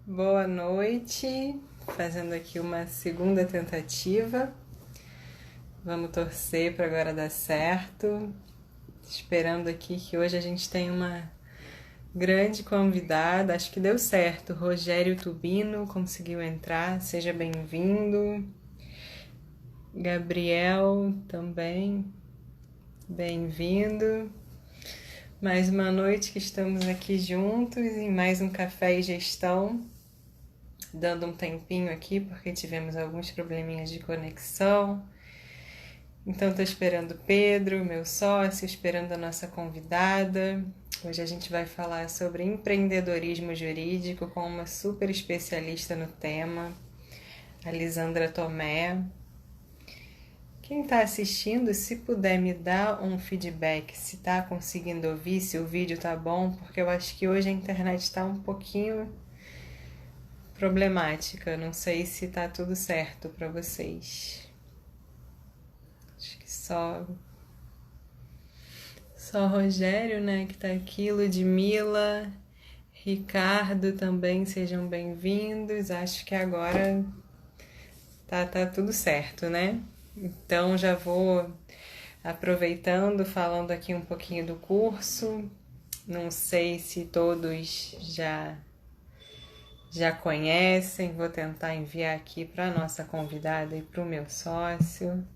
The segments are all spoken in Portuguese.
Boa noite, fazendo aqui uma segunda tentativa. Vamos torcer para agora dar certo. Esperando aqui que hoje a gente tem uma grande convidada. Acho que deu certo. Rogério Tubino conseguiu entrar. Seja bem-vindo. Gabriel também, bem-vindo. Mais uma noite que estamos aqui juntos em mais um Café e Gestão. Dando um tempinho aqui porque tivemos alguns probleminhas de conexão. Então estou esperando o Pedro, meu sócio, esperando a nossa convidada. Hoje a gente vai falar sobre empreendedorismo jurídico com uma super especialista no tema, a Lisandra Tomé. Quem está assistindo, se puder me dar um feedback, se está conseguindo ouvir, se o vídeo tá bom, porque eu acho que hoje a internet está um pouquinho problemática. Não sei se tá tudo certo para vocês. Acho que só Rogério, né, que tá aqui, Ludmila, Ricardo também, sejam bem-vindos. Acho que agora tá tudo certo, né? Então já vou aproveitando, falando aqui um pouquinho do curso. Não sei se todos já conhecem, vou tentar enviar aqui para a nossa convidada e para o meu sócio.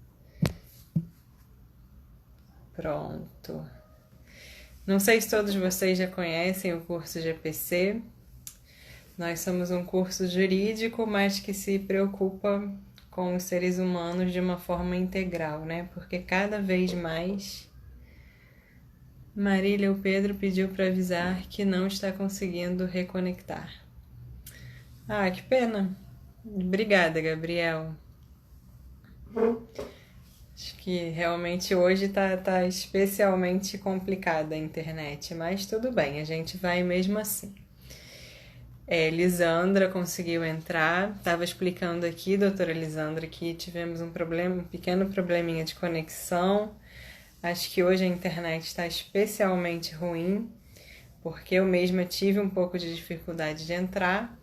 Pronto. Não sei se todos vocês já conhecem o curso GPC. Nós somos um curso jurídico, mas que se preocupa com os seres humanos de uma forma integral, né? Porque cada vez mais Marília, o Pedro pediu para avisar que não está conseguindo reconectar. Ah, que pena. Obrigada, Gabriel. Acho que realmente hoje tá especialmente complicada a internet, mas tudo bem, a gente vai mesmo assim. Lisandra conseguiu entrar, estava explicando aqui, doutora Lisandra, que tivemos um pequeno probleminha de conexão. Acho que hoje a internet está especialmente ruim, porque eu mesma tive um pouco de dificuldade de entrar,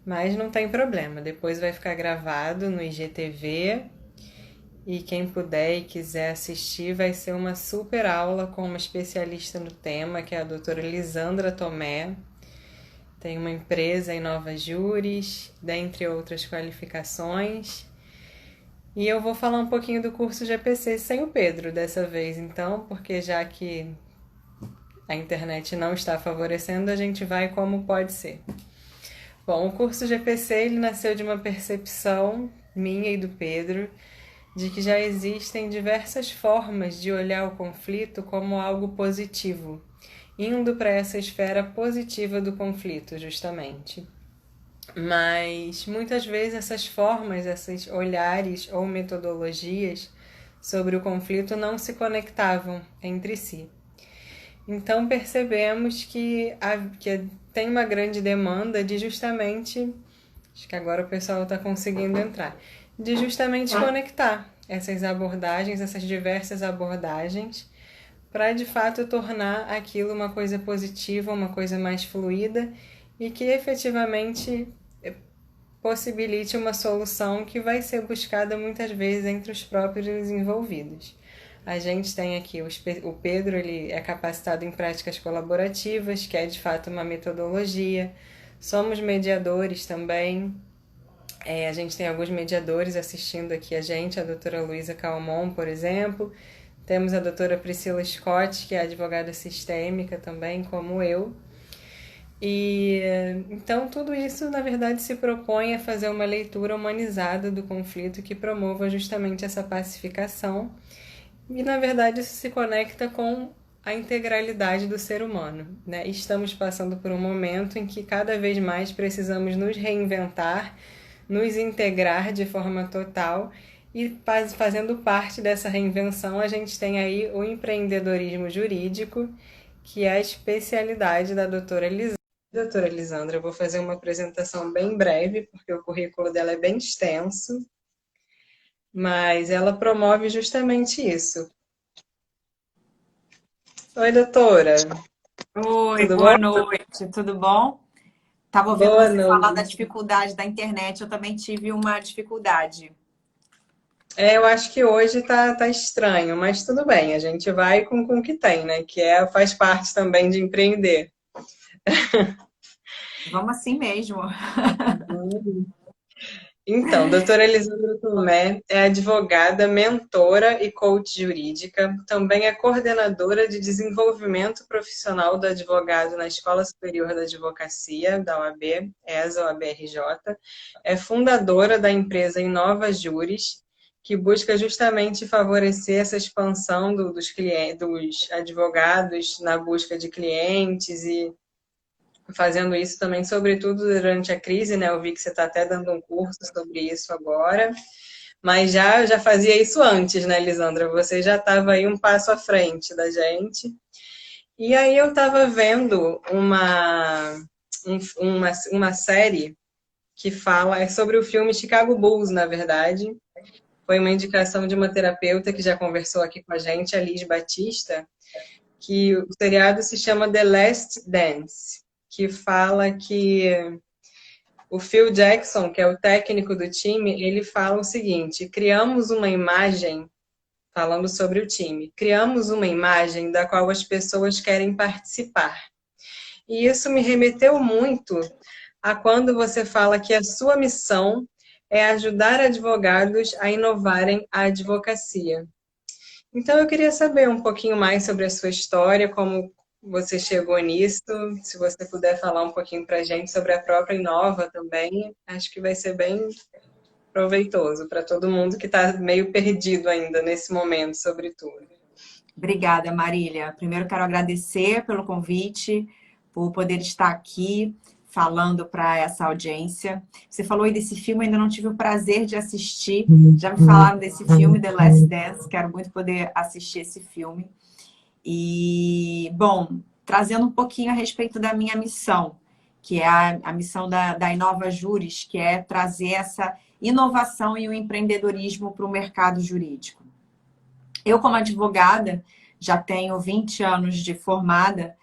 mas não tem problema, depois vai ficar gravado no IGTV. E quem puder e quiser assistir, vai ser uma super aula com uma especialista no tema, que é a doutora Lisandra Tomé. Tem uma empresa em Nova Juris, dentre outras qualificações. E eu vou falar um pouquinho do curso GPC sem o Pedro dessa vez, então, porque já que a internet não está favorecendo, a gente vai como pode ser. Bom, o curso GPC ele nasceu de uma percepção minha e do Pedro, de que já existem diversas formas de olhar o conflito como algo positivo, indo para essa esfera positiva do conflito, justamente. Mas muitas vezes essas formas, esses olhares ou metodologias sobre o conflito não se conectavam entre si. Então percebemos que tem uma grande demanda de justamente, acho que agora o pessoal está conseguindo entrar, de justamente conectar essas abordagens, essas diversas abordagens, para de fato tornar aquilo uma coisa positiva, uma coisa mais fluida e que efetivamente possibilite uma solução que vai ser buscada muitas vezes entre os próprios envolvidos. A gente tem aqui o Pedro, ele é capacitado em práticas colaborativas, que é de fato uma metodologia. Somos mediadores também. A gente tem alguns mediadores assistindo aqui a gente, a doutora Luísa Calmon, por exemplo. Temos a doutora Priscila Scott, que é advogada sistêmica também, como eu. E então tudo isso, na verdade, se propõe a fazer uma leitura humanizada do conflito que promova justamente essa pacificação. E, na verdade, isso se conecta com a integralidade do ser humano, né? Estamos passando por um momento em que cada vez mais precisamos nos reinventar, nos integrar de forma total e fazendo parte dessa reinvenção a gente tem aí o empreendedorismo jurídico, que é a especialidade da doutora Lisandra. Doutora Lisandra, eu vou fazer uma apresentação bem breve, porque o currículo dela é bem extenso, mas ela promove justamente isso. Oi, doutora. Oi, Tudo bom? boa noite, tudo bom? Estava ouvindo Boa você falar da noite. dificuldade da internet, eu também tive uma dificuldade. Eu acho que hoje tá estranho, mas tudo bem, a gente vai com o que tem, né? Faz parte também de empreender. Vamos assim mesmo. Então, doutora Elisandra Tomé é advogada, mentora e coach jurídica. Também é coordenadora de desenvolvimento profissional do advogado na Escola Superior da Advocacia, da OAB, ESA, OAB-RJ. É fundadora da empresa Inova Juris, que busca justamente favorecer essa expansão dos clientes, dos advogados na busca de clientes e fazendo isso também, sobretudo durante a crise, né? Eu vi que você está até dando um curso sobre isso agora, mas já fazia isso antes, né, Lisandra? Você já estava aí um passo à frente da gente. E aí eu estava vendo uma série que fala sobre o filme Chicago Bulls, na verdade. Foi uma indicação de uma terapeuta que já conversou aqui com a gente, a Liz Batista, que o seriado se chama The Last Dance, que fala que o Phil Jackson, que é o técnico do time, ele fala o seguinte: criamos uma imagem, falando sobre o time, criamos uma imagem da qual as pessoas querem participar. E isso me remeteu muito a quando você fala que a sua missão é ajudar advogados a inovarem a advocacia. Então, eu queria saber um pouquinho mais sobre a sua história, como você chegou nisso, se você puder falar um pouquinho para a gente sobre a própria Inova também, acho que vai ser bem proveitoso para todo mundo que está meio perdido ainda nesse momento, sobretudo. Obrigada, Marília. Primeiro quero agradecer pelo convite, por poder estar aqui falando para essa audiência. Você falou aí desse filme, ainda não tive o prazer de assistir. Já me falaram desse filme, The Last Dance. Quero muito poder assistir esse filme. E, bom, trazendo um pouquinho a respeito da minha missão, que é a missão da Inova Juris, que é trazer essa inovação e o empreendedorismo para o mercado jurídico. Eu, como advogada, já tenho 20 anos de formada,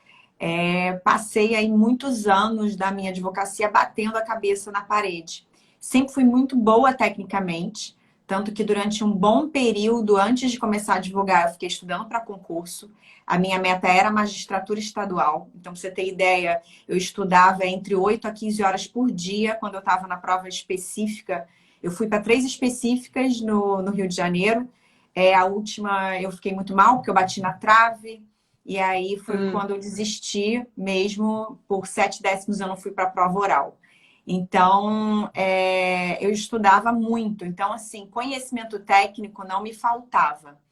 passei aí muitos anos da minha advocacia batendo a cabeça na parede. Sempre fui muito boa tecnicamente, tanto que durante um bom período, antes de começar a advogar, eu fiquei estudando para concurso. A minha meta era a magistratura estadual. Então, para você ter ideia, eu estudava entre 8 a 15 horas por dia quando eu estava na prova específica. Eu fui para 3 específicas no Rio de Janeiro. A última eu fiquei muito mal, porque eu bati na trave. E aí foi quando eu desisti mesmo. Por 7 décimos eu não fui para a prova oral. Então, eu estudava muito. Então, assim, conhecimento técnico não me faltava.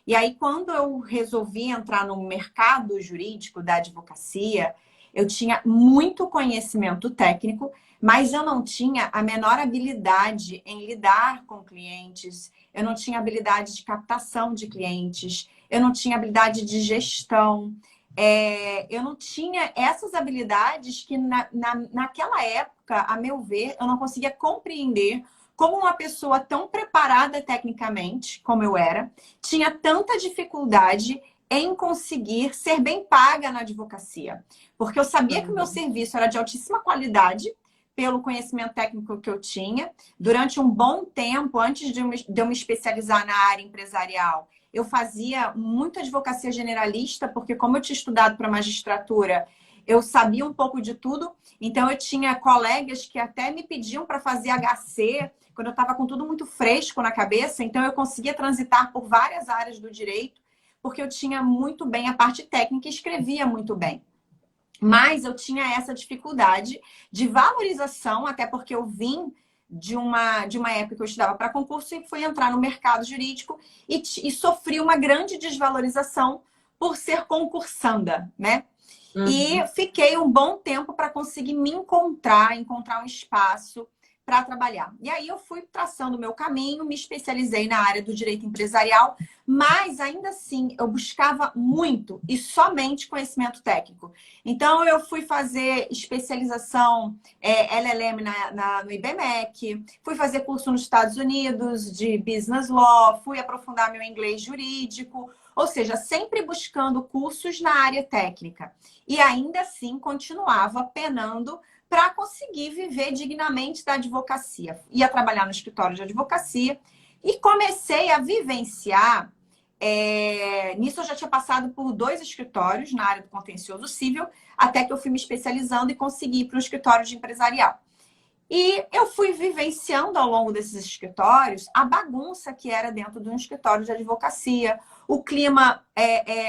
E aí, quando eu resolvi entrar no mercado jurídico da advocacia, eu tinha muito conhecimento técnico, mas eu não tinha a menor habilidade em lidar com clientes, eu não tinha habilidade de captação de clientes, eu não tinha habilidade de gestão, eu não tinha essas habilidades que naquela época, a meu ver, eu não conseguia compreender como uma pessoa tão preparada tecnicamente, como eu era, tinha tanta dificuldade em conseguir ser bem paga na advocacia. Porque eu sabia que o meu serviço era de altíssima qualidade, pelo conhecimento técnico que eu tinha. Durante um bom tempo, antes de eu me especializar na área empresarial, eu fazia muita advocacia generalista, porque como eu tinha estudado para magistratura, eu sabia um pouco de tudo. Então, eu tinha colegas que até me pediam para fazer HC, quando eu estava com tudo muito fresco na cabeça. Então, eu conseguia transitar por várias áreas do direito, porque eu tinha muito bem a parte técnica e escrevia muito bem. Mas eu tinha essa dificuldade de valorização, até porque eu vim de uma época que eu estudava para concurso e fui entrar no mercado jurídico e sofri uma grande desvalorização por ser concursanda, né? E fiquei um bom tempo para conseguir me encontrar um espaço para trabalhar. E aí eu fui traçando o meu caminho, me especializei na área do direito empresarial, mas ainda assim eu buscava muito e somente conhecimento técnico. Então eu fui fazer especialização LLM no IBMEC, fui fazer curso nos Estados Unidos de Business Law, fui aprofundar meu inglês jurídico. Ou seja, sempre buscando cursos na área técnica. E ainda assim continuava penando para conseguir viver dignamente da advocacia. Ia trabalhar no escritório de advocacia e comecei a vivenciar. Nisso eu já tinha passado por 2 escritórios na área do contencioso civil, até que eu fui me especializando e consegui ir para o escritório de empresarial. E eu fui vivenciando ao longo desses escritórios a bagunça que era dentro de um escritório de advocacia, o clima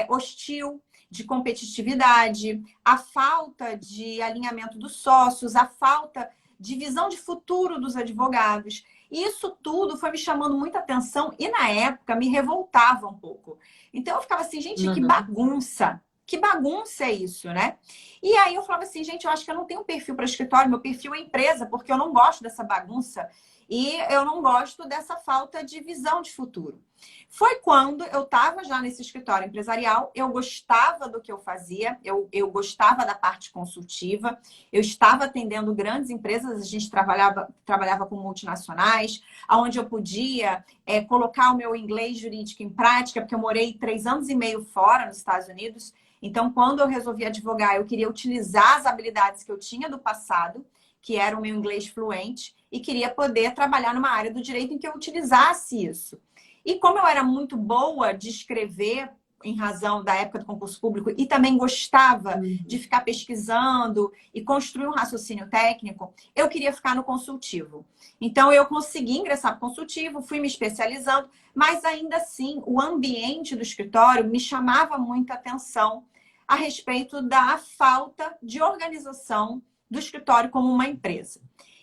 hostil de competitividade, a falta de alinhamento dos sócios, a falta de visão de futuro dos advogados. E isso tudo foi me chamando muita atenção e, na época, me revoltava um pouco. Então, eu ficava assim, gente, que bagunça! Que bagunça é isso, né? E aí eu falava assim, gente, eu acho que eu não tenho perfil para escritório, meu perfil é empresa, porque eu não gosto dessa bagunça e eu não gosto dessa falta de visão de futuro. Foi quando eu estava já nesse escritório empresarial, eu gostava do que eu fazia, eu gostava da parte consultiva, eu estava atendendo grandes empresas, a gente trabalhava com multinacionais, onde eu podia colocar o meu inglês jurídico em prática, porque eu morei 3 anos e meio fora, nos Estados Unidos. Então, quando eu resolvi advogar, eu queria utilizar as habilidades que eu tinha do passado, que era o meu inglês fluente, e queria poder trabalhar numa área do direito em que eu utilizasse isso. E como eu era muito boa de escrever, em razão da época do concurso público, e também gostava de ficar pesquisando e construir um raciocínio técnico, eu queria ficar no consultivo. Então, eu consegui ingressar no consultivo, fui me especializando, mas ainda assim, o ambiente do escritório me chamava muita atenção a respeito da falta de organização do escritório como uma empresa.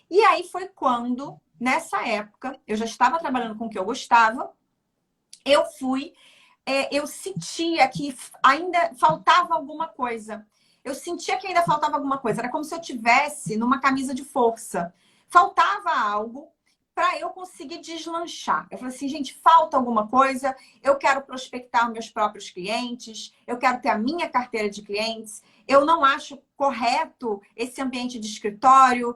E aí foi quando, nessa época, eu já estava trabalhando com o que eu gostava, eu sentia que ainda faltava alguma coisa. Eu sentia que ainda faltava alguma coisa. Era como se eu tivesse numa camisa de força. Faltava algo para eu conseguir deslanchar. Eu falei assim, gente, falta alguma coisa. Eu quero prospectar meus próprios clientes. Eu quero ter a minha carteira de clientes. Eu não acho correto esse ambiente de escritório,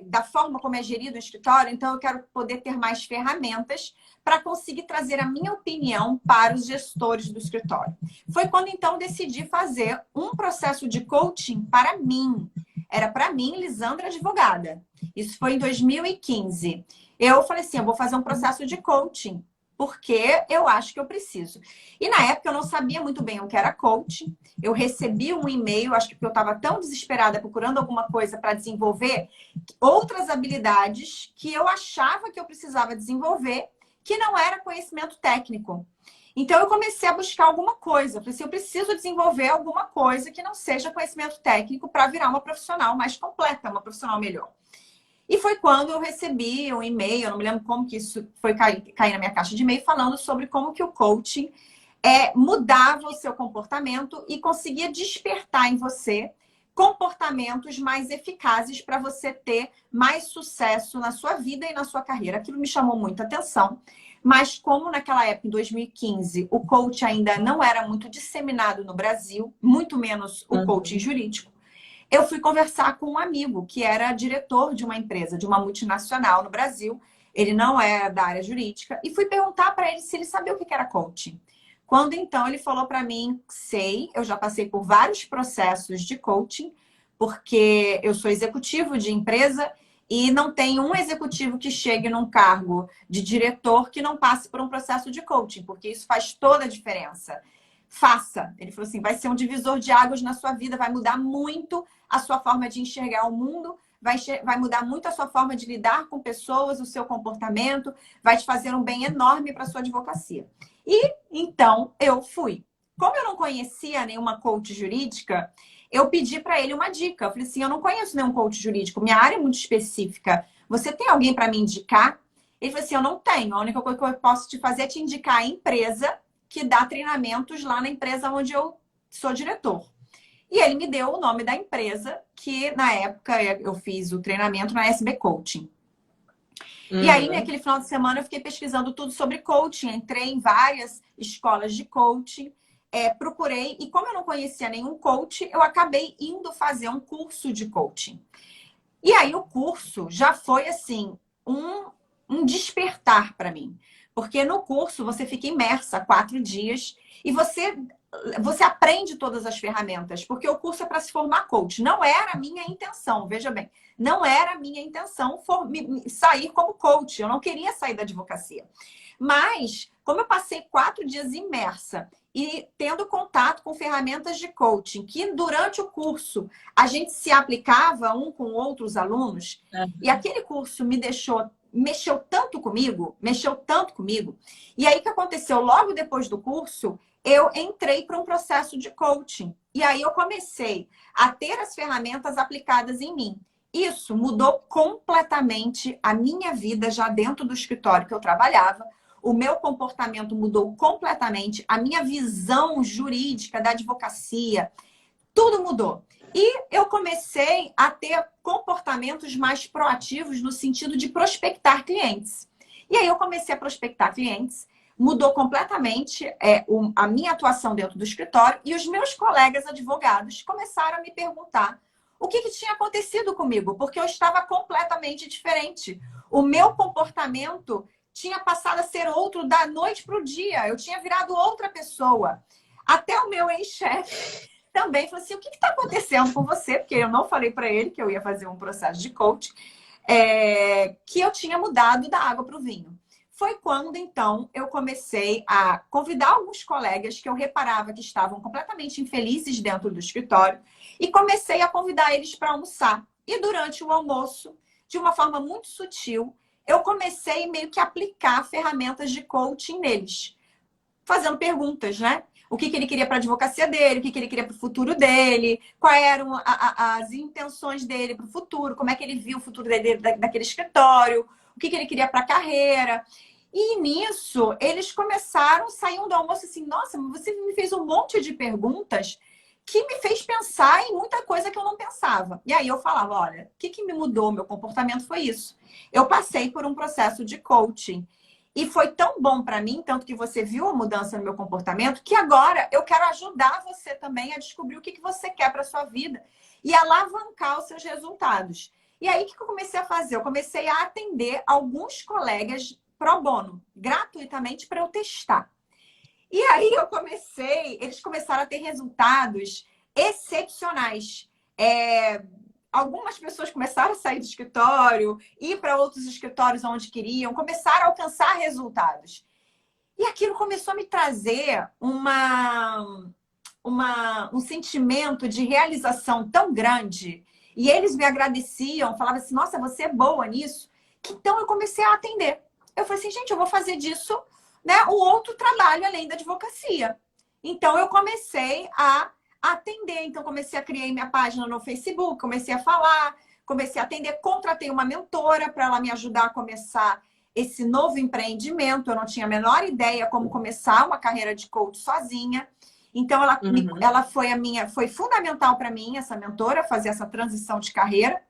da forma como é gerido o escritório. Então, eu quero poder ter mais ferramentas para conseguir trazer a minha opinião para os gestores do escritório. Foi quando, então, decidi fazer um processo de coaching para mim. Era para mim, Lisandra advogada. Isso foi em 2015. Eu falei assim, eu vou fazer um processo de coaching, porque eu acho que eu preciso. E na época eu não sabia muito bem o que era coaching. Eu recebi um e-mail, acho que porque eu estava tão desesperada procurando alguma coisa para desenvolver outras habilidades que eu achava que eu precisava desenvolver, que não era conhecimento técnico. Então, eu comecei a buscar alguma coisa. Eu falei assim, eu preciso desenvolver alguma coisa que não seja conhecimento técnico para virar uma profissional mais completa, uma profissional melhor. E foi quando eu recebi um e-mail, eu não me lembro como que isso foi cair na minha caixa de e-mail, falando sobre como que o coaching mudava o seu comportamento e conseguia despertar em você comportamentos mais eficazes para você ter mais sucesso na sua vida e na sua carreira. Aquilo me chamou muita atenção. Mas como naquela época, em 2015, o coaching ainda não era muito disseminado no Brasil, muito menos o coaching jurídico, eu fui conversar com um amigo que era diretor de uma empresa, de uma multinacional no Brasil. Ele não era da área jurídica. E fui perguntar para ele se ele sabia o que era coaching. Quando então ele falou para mim, sei, eu já passei por vários processos de coaching, porque eu sou executivo de empresa e não tem um executivo que chegue num cargo de diretor que não passe por um processo de coaching, porque isso faz toda a diferença. Faça. Ele falou assim, vai ser um divisor de águas na sua vida, vai mudar muito a sua forma de enxergar o mundo, vai mudar muito a sua forma de lidar com pessoas, o seu comportamento, vai te fazer um bem enorme para a sua advocacia. E então eu fui. Como eu não conhecia nenhuma coach jurídica, eu pedi para ele uma dica. Eu falei assim, eu não conheço nenhum coach jurídico, minha área é muito específica. Você tem alguém para me indicar? Ele falou assim, eu não tenho. A única coisa que eu posso te fazer é te indicar a empresa que dá treinamentos lá na empresa onde eu sou diretor. E ele me deu o nome da empresa, que na época eu fiz o treinamento na SB Coaching. E aí, naquele final de semana, eu fiquei pesquisando tudo sobre coaching. Entrei em várias escolas de coaching, procurei. E como eu não conhecia nenhum coach, eu acabei indo fazer um curso de coaching. E aí, o curso já foi, assim, um despertar para mim. Porque no curso você fica imersa 4 dias e você aprende todas as ferramentas, porque o curso é para se formar coach. Não era a minha intenção, veja bem, não era a minha intenção sair como coach. Eu não queria sair da advocacia. Mas, como eu passei 4 dias imersa e tendo contato com ferramentas de coaching, que durante o curso a gente se aplicava um com outros alunos, e aquele curso mexeu tanto comigo, E aí o que aconteceu? Logo depois do curso, eu entrei para um processo de coaching. E aí eu comecei a ter as ferramentas aplicadas em mim. Isso mudou completamente a minha vida já dentro do escritório que eu trabalhava. O meu comportamento mudou completamente, a minha visão jurídica da advocacia, tudo mudou. E eu comecei a ter comportamentos mais proativos no sentido de prospectar clientes. E aí eu comecei a prospectar clientes, mudou completamente a minha atuação dentro do escritório e os meus colegas advogados começaram a me perguntar o que tinha acontecido comigo, porque eu estava completamente diferente. O meu comportamento tinha passado a ser outro da noite para o dia. Eu tinha virado outra pessoa. Até o meu ex-chefe também falou assim, o que está acontecendo com você? Porque eu não falei para ele que eu ia fazer um processo de coach, que eu tinha mudado da água para o vinho. Foi quando, então, eu comecei a convidar alguns colegas que eu reparava que estavam completamente infelizes dentro do escritório e comecei a convidar eles para almoçar. E durante o almoço, de uma forma muito sutil, eu comecei meio que a aplicar ferramentas de coaching neles, fazendo perguntas, né? O que ele queria para a advocacia dele, o que ele queria para o futuro dele, quais eram as intenções dele para o futuro, como é que ele viu o futuro dele daquele escritório, o que ele queria para a carreira. E nisso, eles começaram, saíam do almoço assim, nossa, você me fez um monte de perguntas que me fez pensar em muita coisa que eu não pensava. E aí eu falava, olha, o que me mudou meu comportamento foi isso. Eu passei por um processo de coaching. E foi tão bom para mim, tanto que você viu a mudança no meu comportamento, que agora eu quero ajudar você também a descobrir o que você quer para sua vida e alavancar os seus resultados. E aí, o que eu comecei a fazer? Eu comecei a atender alguns colegas pro bono, gratuitamente, para eu testar. E aí eles começaram a ter resultados excepcionais. Algumas pessoas começaram a sair do escritório, ir para outros escritórios onde queriam, começaram a alcançar resultados. E aquilo começou a me trazer um sentimento de realização tão grande. E eles me agradeciam, falavam assim, nossa, você é boa nisso. Então eu comecei a atender. Eu falei assim, gente, eu vou fazer disso, né, um outro trabalho além da advocacia. Então eu comecei a atender. Então, comecei a criar minha página no Facebook, comecei a falar, comecei a atender, contratei uma mentora para ela me ajudar a começar esse novo empreendimento. Eu não tinha a menor ideia como começar uma carreira de coach sozinha. Então, ela foi fundamental para mim, essa mentora, fazer essa transição de carreira.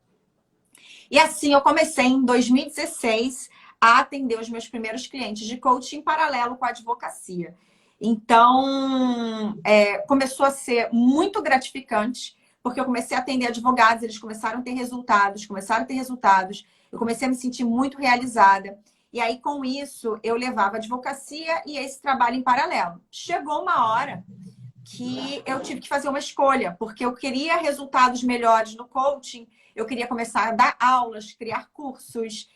E assim, eu comecei em 2016 a atender os meus primeiros clientes de coaching em paralelo com a advocacia. Então, começou a ser muito gratificante, porque eu comecei a atender advogados, eles começaram a ter resultados, eu comecei a me sentir muito realizada. E aí, com isso, eu levava a advocacia e esse trabalho em paralelo. Chegou uma hora que eu tive que fazer uma escolha, porque eu queria resultados melhores no coaching, eu queria começar a dar aulas, criar cursos,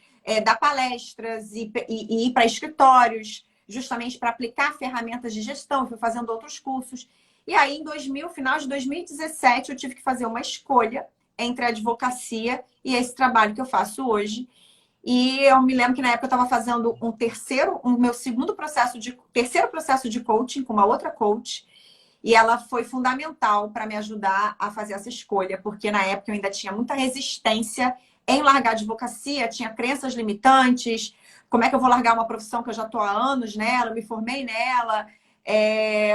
dar palestras e ir para escritórios, justamente para aplicar ferramentas de gestão. Eu fui fazendo outros cursos. E aí, final de 2017, eu tive que fazer uma escolha entre a advocacia e esse trabalho que eu faço hoje. E eu me lembro que na época eu estava fazendo meu terceiro processo de coaching com uma outra coach. E ela foi fundamental para me ajudar a fazer essa escolha, porque na época eu ainda tinha muita resistência em largar a advocacia, tinha crenças limitantes. Como é que eu vou largar uma profissão que eu já estou há anos nela, eu me formei nela,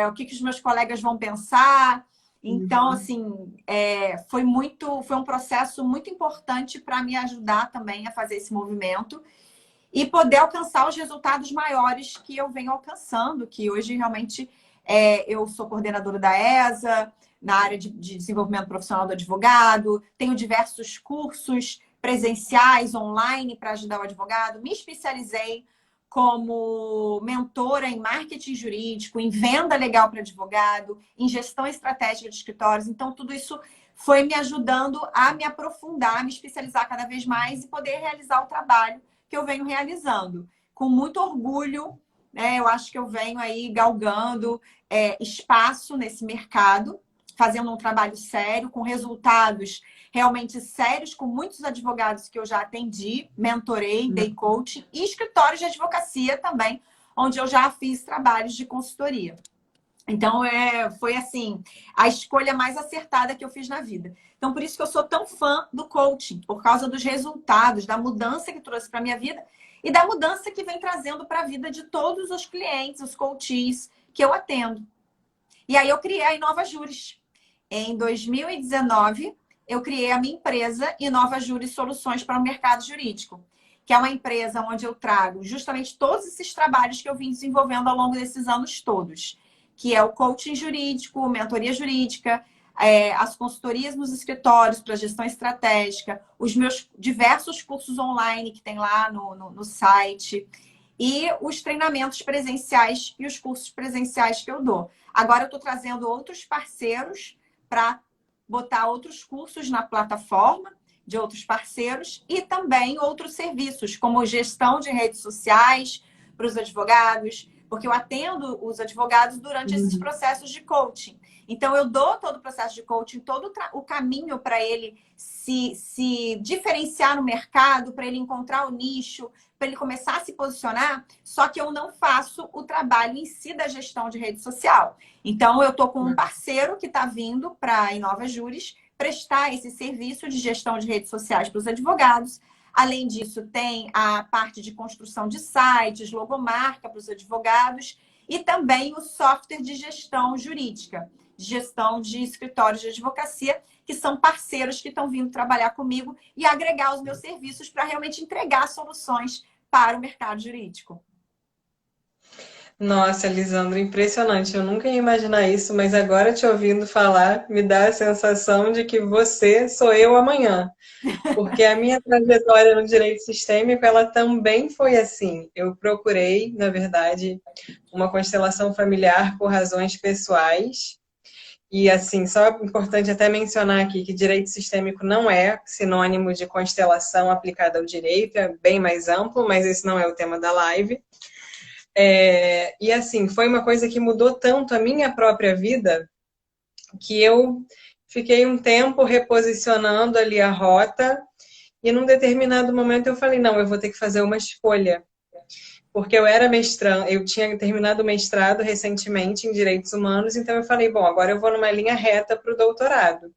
o que os meus colegas vão pensar. Então, assim, foi um processo muito importante para me ajudar também a fazer esse movimento e poder alcançar os resultados maiores que eu venho alcançando, que hoje realmente eu sou coordenadora da ESA, na área de desenvolvimento profissional do advogado, tenho diversos cursos presenciais, online, para ajudar o advogado. Me especializei como mentora em marketing jurídico, em venda legal para advogado, em gestão estratégica de escritórios. Então, tudo isso foi me ajudando a me aprofundar, a me especializar cada vez mais e poder realizar o trabalho que eu venho realizando. Com muito orgulho, né? Eu acho que eu venho aí galgando espaço nesse mercado, fazendo um trabalho sério, com resultados realmente sérios, com muitos advogados que eu já atendi, mentorei, dei coaching, e escritórios de advocacia também, onde eu já fiz trabalhos de consultoria. Então, foi assim, a escolha mais acertada que eu fiz na vida. Então, por isso que eu sou tão fã do coaching, por causa dos resultados, da mudança que trouxe para a minha vida e da mudança que vem trazendo para a vida de todos os clientes, os coaches que eu atendo. E aí eu criei a Inova Juris. Em 2019, eu criei a minha empresa Inova Juris Soluções para o Mercado Jurídico, que é uma empresa onde eu trago justamente todos esses trabalhos que eu vim desenvolvendo ao longo desses anos todos, que é o coaching jurídico, mentoria jurídica, as consultorias nos escritórios para gestão estratégica, os meus diversos cursos online que tem lá no site e os treinamentos presenciais e os cursos presenciais que eu dou. Agora eu estou trazendo outros parceiros para botar outros cursos na plataforma de outros parceiros e também outros serviços, como gestão de redes sociais para os advogados, porque eu atendo os advogados durante esses processos de coaching. Então, eu dou todo o processo de coaching, todo o caminho para ele se diferenciar no mercado, para ele encontrar o nicho, para ele começar a se posicionar, só que eu não faço o trabalho em si da gestão de rede social. Então, eu estou com um parceiro que está vindo para a Inova Juris prestar esse serviço de gestão de redes sociais para os advogados. Além disso, tem a parte de construção de sites, logomarca para os advogados e também o software de gestão jurídica, gestão de escritórios de advocacia, que são parceiros que estão vindo trabalhar comigo e agregar os meus serviços para realmente entregar soluções para o mercado jurídico. Nossa, Lisandro, impressionante. Eu nunca ia imaginar isso, mas agora te ouvindo falar, me dá a sensação de que você sou eu amanhã. Porque a minha trajetória no direito sistêmico, ela também foi assim. Eu procurei, na verdade, uma constelação familiar por razões pessoais. E, assim, só é importante até mencionar aqui que direito sistêmico não é sinônimo de constelação aplicada ao direito, é bem mais amplo, mas esse não é o tema da live. E, assim, foi uma coisa que mudou tanto a minha própria vida que eu fiquei um tempo reposicionando ali a rota e num determinado momento eu falei, não, eu vou ter que fazer uma escolha. Porque eu era mestranda, eu tinha terminado o mestrado recentemente em Direitos Humanos, então eu falei, bom, agora eu vou numa linha reta para o doutorado.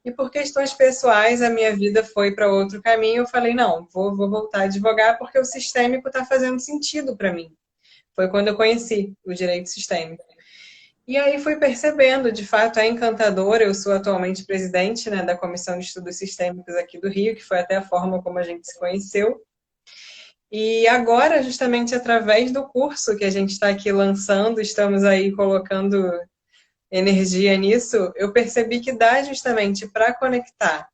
E por questões pessoais, a minha vida foi para outro caminho, eu falei, não, vou voltar a advogar porque o sistêmico está fazendo sentido para mim. Foi quando eu conheci o direito sistêmico. E aí fui percebendo, de fato, é encantador. Eu sou atualmente presidente, né, da Comissão de Estudos Sistêmicos aqui do Rio, que foi até a forma como a gente se conheceu. E agora, justamente através do curso que a gente está aqui lançando, estamos aí colocando energia nisso, eu percebi que dá justamente para conectar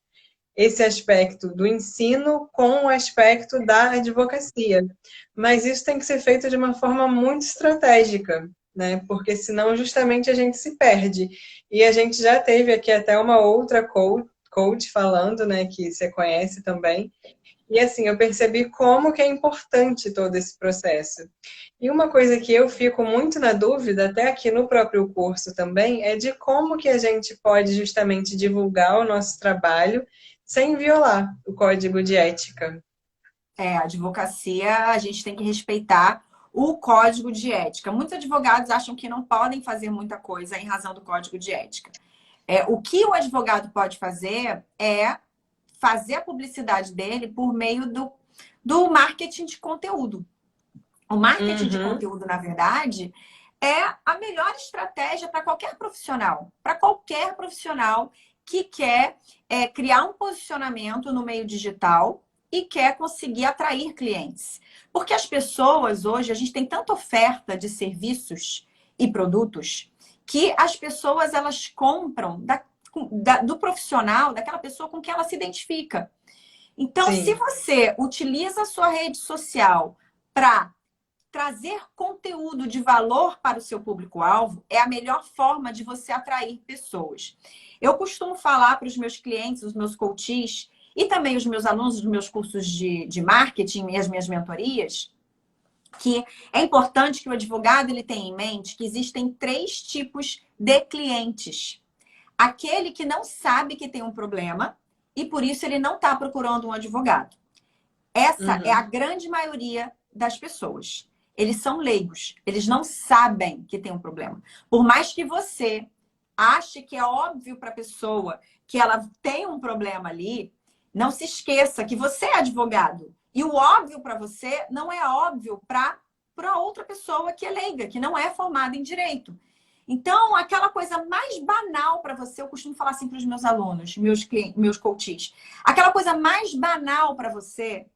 esse aspecto do ensino com o aspecto da advocacia. Mas isso tem que ser feito de uma forma muito estratégica, né? Porque senão justamente a gente se perde. E a gente já teve aqui até uma outra coach falando, né, que você conhece também. E assim, eu percebi como que é importante todo esse processo. E uma coisa que eu fico muito na dúvida, até aqui no próprio curso também, é de como que a gente pode justamente divulgar o nosso trabalho sem violar o código de ética. A advocacia, a gente tem que respeitar o código de ética. Muitos advogados acham que não podem fazer muita coisa em razão do código de ética. O que o advogado pode fazer é fazer a publicidade dele por meio do marketing de conteúdo. O marketing de conteúdo, na verdade, é a melhor estratégia para qualquer profissional. Para qualquer profissional que quer criar um posicionamento no meio digital e quer conseguir atrair clientes. Porque as pessoas hoje, a gente tem tanta oferta de serviços e produtos que as pessoas elas compram do profissional, daquela pessoa com quem ela se identifica. Então, Sim. se você utiliza a sua rede social para trazer conteúdo de valor para o seu público-alvo é a melhor forma de você atrair pessoas. Eu costumo falar para os meus clientes, os meus coaches e também os meus alunos dos meus cursos de marketing e as minhas mentorias, que é importante que o advogado ele tenha em mente que existem 3 tipos de clientes. Aquele que não sabe que tem um problema e por isso ele não está procurando um advogado. Essa é a grande maioria das pessoas. Eles são leigos, eles não sabem que tem um problema. Por mais que você ache que é óbvio para a pessoa que ela tem um problema ali, não se esqueça que você é advogado. E o óbvio para você não é óbvio para outra pessoa que é leiga, que não é formada em direito. Então, aquela coisa mais banal para você, eu costumo falar assim para os meus alunos, meus coaches, aquela coisa mais banal para você,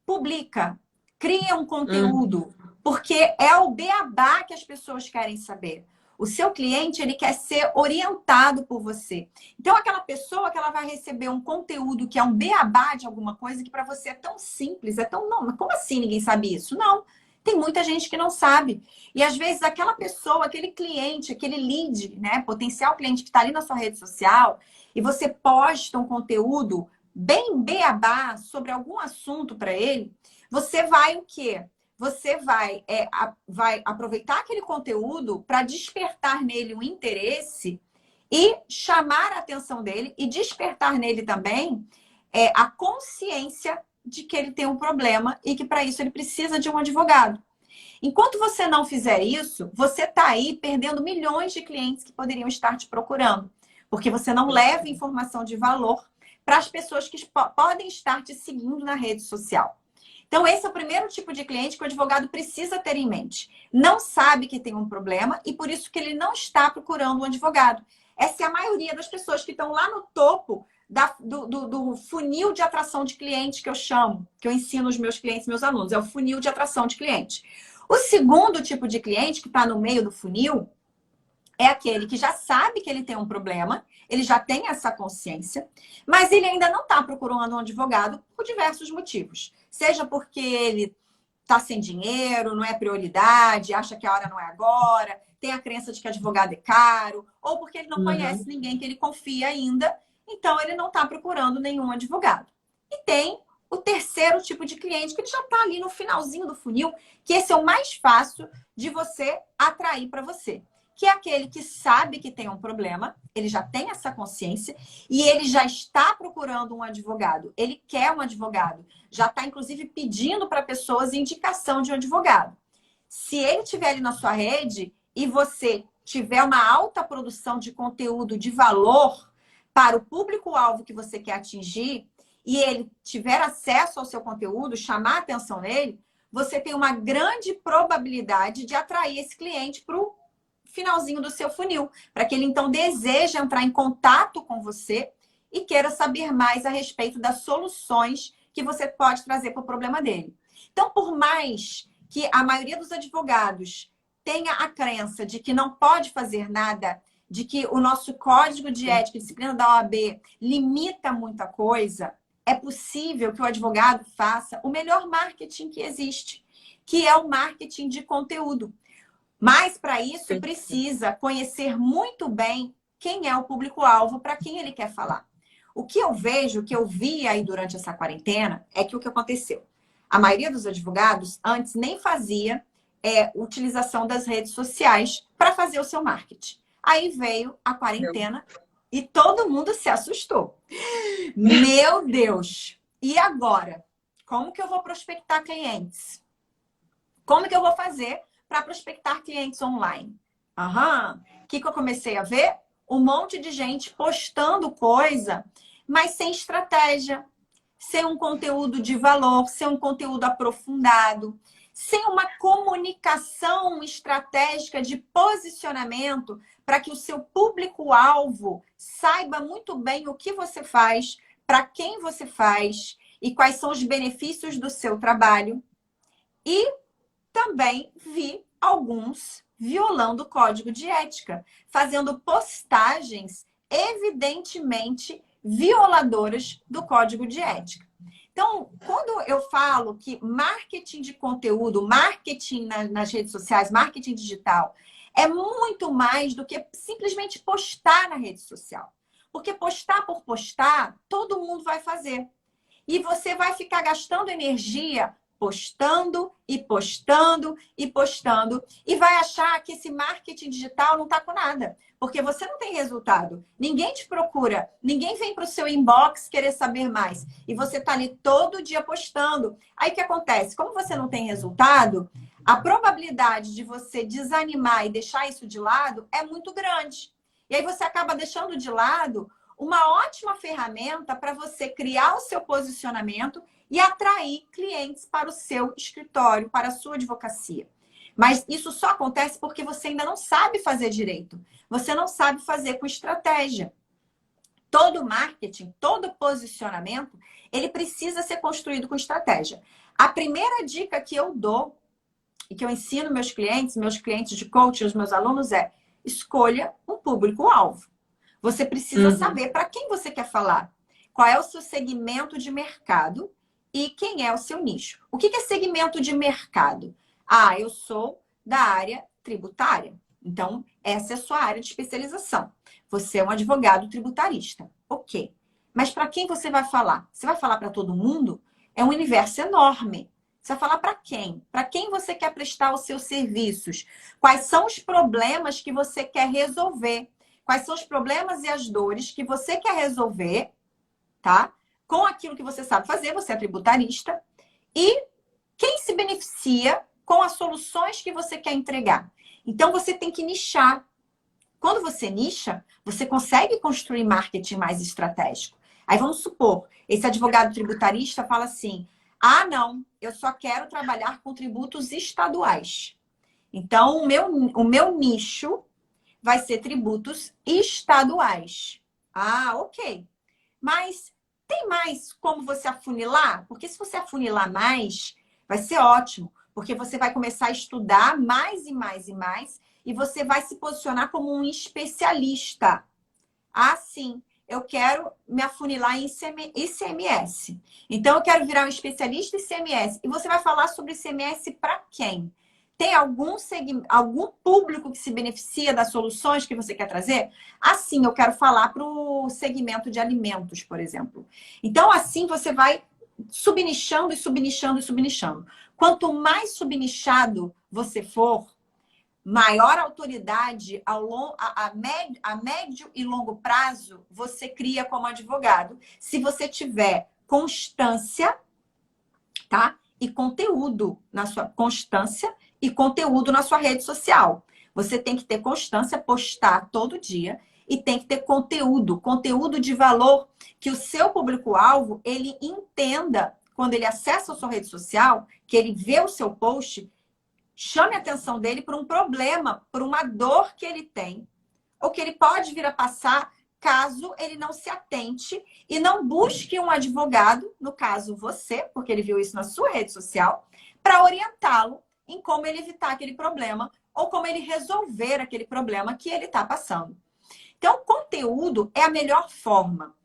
publica, cria um conteúdo, porque é o beabá que as pessoas querem saber. O seu cliente, ele quer ser orientado por você. Então, aquela pessoa que ela vai receber um conteúdo que é um beabá de alguma coisa que para você é tão simples, é tão... Não, mas como assim ninguém sabe isso? Não. Tem muita gente que não sabe. E às vezes aquela pessoa, aquele cliente, aquele lead, né, potencial cliente que está ali na sua rede social, e você posta um conteúdo bem beabá sobre algum assunto para ele, você vai o quê? Você vai aproveitar aquele conteúdo para despertar nele um interesse e chamar a atenção dele e despertar nele também a consciência de que ele tem um problema e que para isso ele precisa de um advogado. Enquanto você não fizer isso, você está aí perdendo milhões de clientes que poderiam estar te procurando, porque você não leva informação de valor para as pessoas que podem estar te seguindo na rede social. Então, esse é o primeiro tipo de cliente que o advogado precisa ter em mente. Não sabe que tem um problema e por isso que ele não está procurando um advogado. Essa é a maioria das pessoas que estão lá no topo do funil de atração de cliente que eu chamo, que eu ensino os meus clientes, meus alunos. É o funil de atração de cliente. O segundo tipo de cliente que está no meio do funil é aquele que já sabe que ele tem um problema, ele já tem essa consciência, mas ele ainda não está procurando um advogado por diversos motivos. Seja porque ele está sem dinheiro, não é prioridade, acha que a hora não é agora, tem a crença de que advogado é caro, ou porque ele não conhece ninguém que ele confia ainda, então ele não está procurando nenhum advogado. E tem o terceiro tipo de cliente, que ele já está ali no finalzinho do funil, que esse é o mais fácil de você atrair para você, que é aquele que sabe que tem um problema, ele já tem essa consciência e ele já está procurando um advogado. Ele quer um advogado. Já está, inclusive, pedindo para pessoas indicação de um advogado. Se ele estiver ali na sua rede e você tiver uma alta produção de conteúdo de valor para o público-alvo que você quer atingir e ele tiver acesso ao seu conteúdo, chamar a atenção nele, você tem uma grande probabilidade de atrair esse cliente para o finalzinho do seu funil, para que ele então deseje entrar em contato com você e queira saber mais a respeito das soluções que você pode trazer para o problema dele. Então, por mais que a maioria dos advogados tenha a crença de que não pode fazer nada, de que o nosso código de ética e disciplina da OAB limita muita coisa, é possível que o advogado faça o melhor marketing que existe, que é o marketing de conteúdo. Mas, para isso, precisa conhecer muito bem quem é o público-alvo, para quem ele quer falar. O que eu vejo, o que eu vi aí durante essa quarentena, é que o que aconteceu? A maioria dos advogados antes nem fazia utilização das redes sociais para fazer o seu marketing. Aí veio a quarentena e todo mundo se assustou. Meu Deus! E agora? Como que eu vou prospectar clientes? Como que eu vou fazer para prospectar clientes online? O que eu comecei a ver? Um monte de gente postando coisa, mas sem estratégia, sem um conteúdo de valor, sem um conteúdo aprofundado, sem uma comunicação estratégica de posicionamento para que o seu público-alvo saiba muito bem o que você faz, para quem você faz e quais são os benefícios do seu trabalho. E também vi alguns violando o código de ética, fazendo postagens evidentemente violadoras do código de ética. Então, quando eu falo que marketing de conteúdo, marketing nas redes sociais, marketing digital, é muito mais do que simplesmente postar na rede social. Porque postar por postar, todo mundo vai fazer. E você vai ficar gastando energia postando e postando e postando e vai achar que esse marketing digital não está com nada, porque você não tem resultado. Ninguém te procura, ninguém vem para o seu inbox querer saber mais. E você está ali todo dia postando. Aí o que acontece? Como você não tem resultado, a probabilidade de você desanimar e deixar isso de lado é muito grande. E aí você acaba deixando de lado uma ótima ferramenta para você criar o seu posicionamento e atrair clientes para o seu escritório, para a sua advocacia. Mas isso só acontece porque você ainda não sabe fazer direito. Você não sabe fazer com estratégia. Todo marketing, todo posicionamento, ele precisa ser construído com estratégia. A primeira dica que eu dou e que eu ensino meus clientes de coaching, os meus alunos é: escolha um público-alvo. Você precisa saber para quem você quer falar, qual é o seu segmento de mercado e quem é o seu nicho. O que é segmento de mercado? Ah, eu sou da área tributária. Então, essa é a sua área de especialização. Você é um advogado tributarista. Ok. Mas para quem você vai falar? Você vai falar para todo mundo? É um universo enorme. Você vai falar para quem? Para quem você quer prestar os seus serviços? Quais são os problemas que você quer resolver? Quais são os problemas e as dores que você quer resolver, tá? Com aquilo que você sabe fazer, você é tributarista. E quem se beneficia com as soluções que você quer entregar. Então, você tem que nichar. Quando você nicha, você consegue construir marketing mais estratégico. Aí, vamos supor, esse advogado tributarista fala assim: ah, não, eu só quero trabalhar com tributos estaduais. Então, o meu nicho vai ser tributos estaduais. Ah, ok. Mas tem mais como você afunilar? Porque se você afunilar mais, vai ser ótimo. Porque você vai começar a estudar mais e mais e mais e você vai se posicionar como um especialista. Ah, sim, eu quero me afunilar em ICMS. Então, eu quero virar um especialista em ICMS. E você vai falar sobre ICMS para quem? Tem algum público que se beneficia das soluções que você quer trazer? Assim, eu quero falar para o segmento de alimentos, por exemplo. Então, assim, você vai subnichando e subnichando e subnichando. Quanto mais subnichado você for, maior autoridade a médio e longo prazo você cria como advogado. Se você tiver constância, tá? E conteúdo na sua constância e conteúdo na sua rede social. Você tem que ter constância, postar todo dia e tem que ter conteúdo de valor que o seu público-alvo ele entenda quando ele acessa a sua rede social, que ele vê o seu post, chame a atenção dele por um problema, por uma dor que ele tem, ou que ele pode vir a passar caso ele não se atente e não busque um advogado, no caso você, porque ele viu isso na sua rede social, para orientá-lo em como ele evitar aquele problema ou como ele resolver aquele problema que ele está passando. Então, conteúdo é a melhor forma.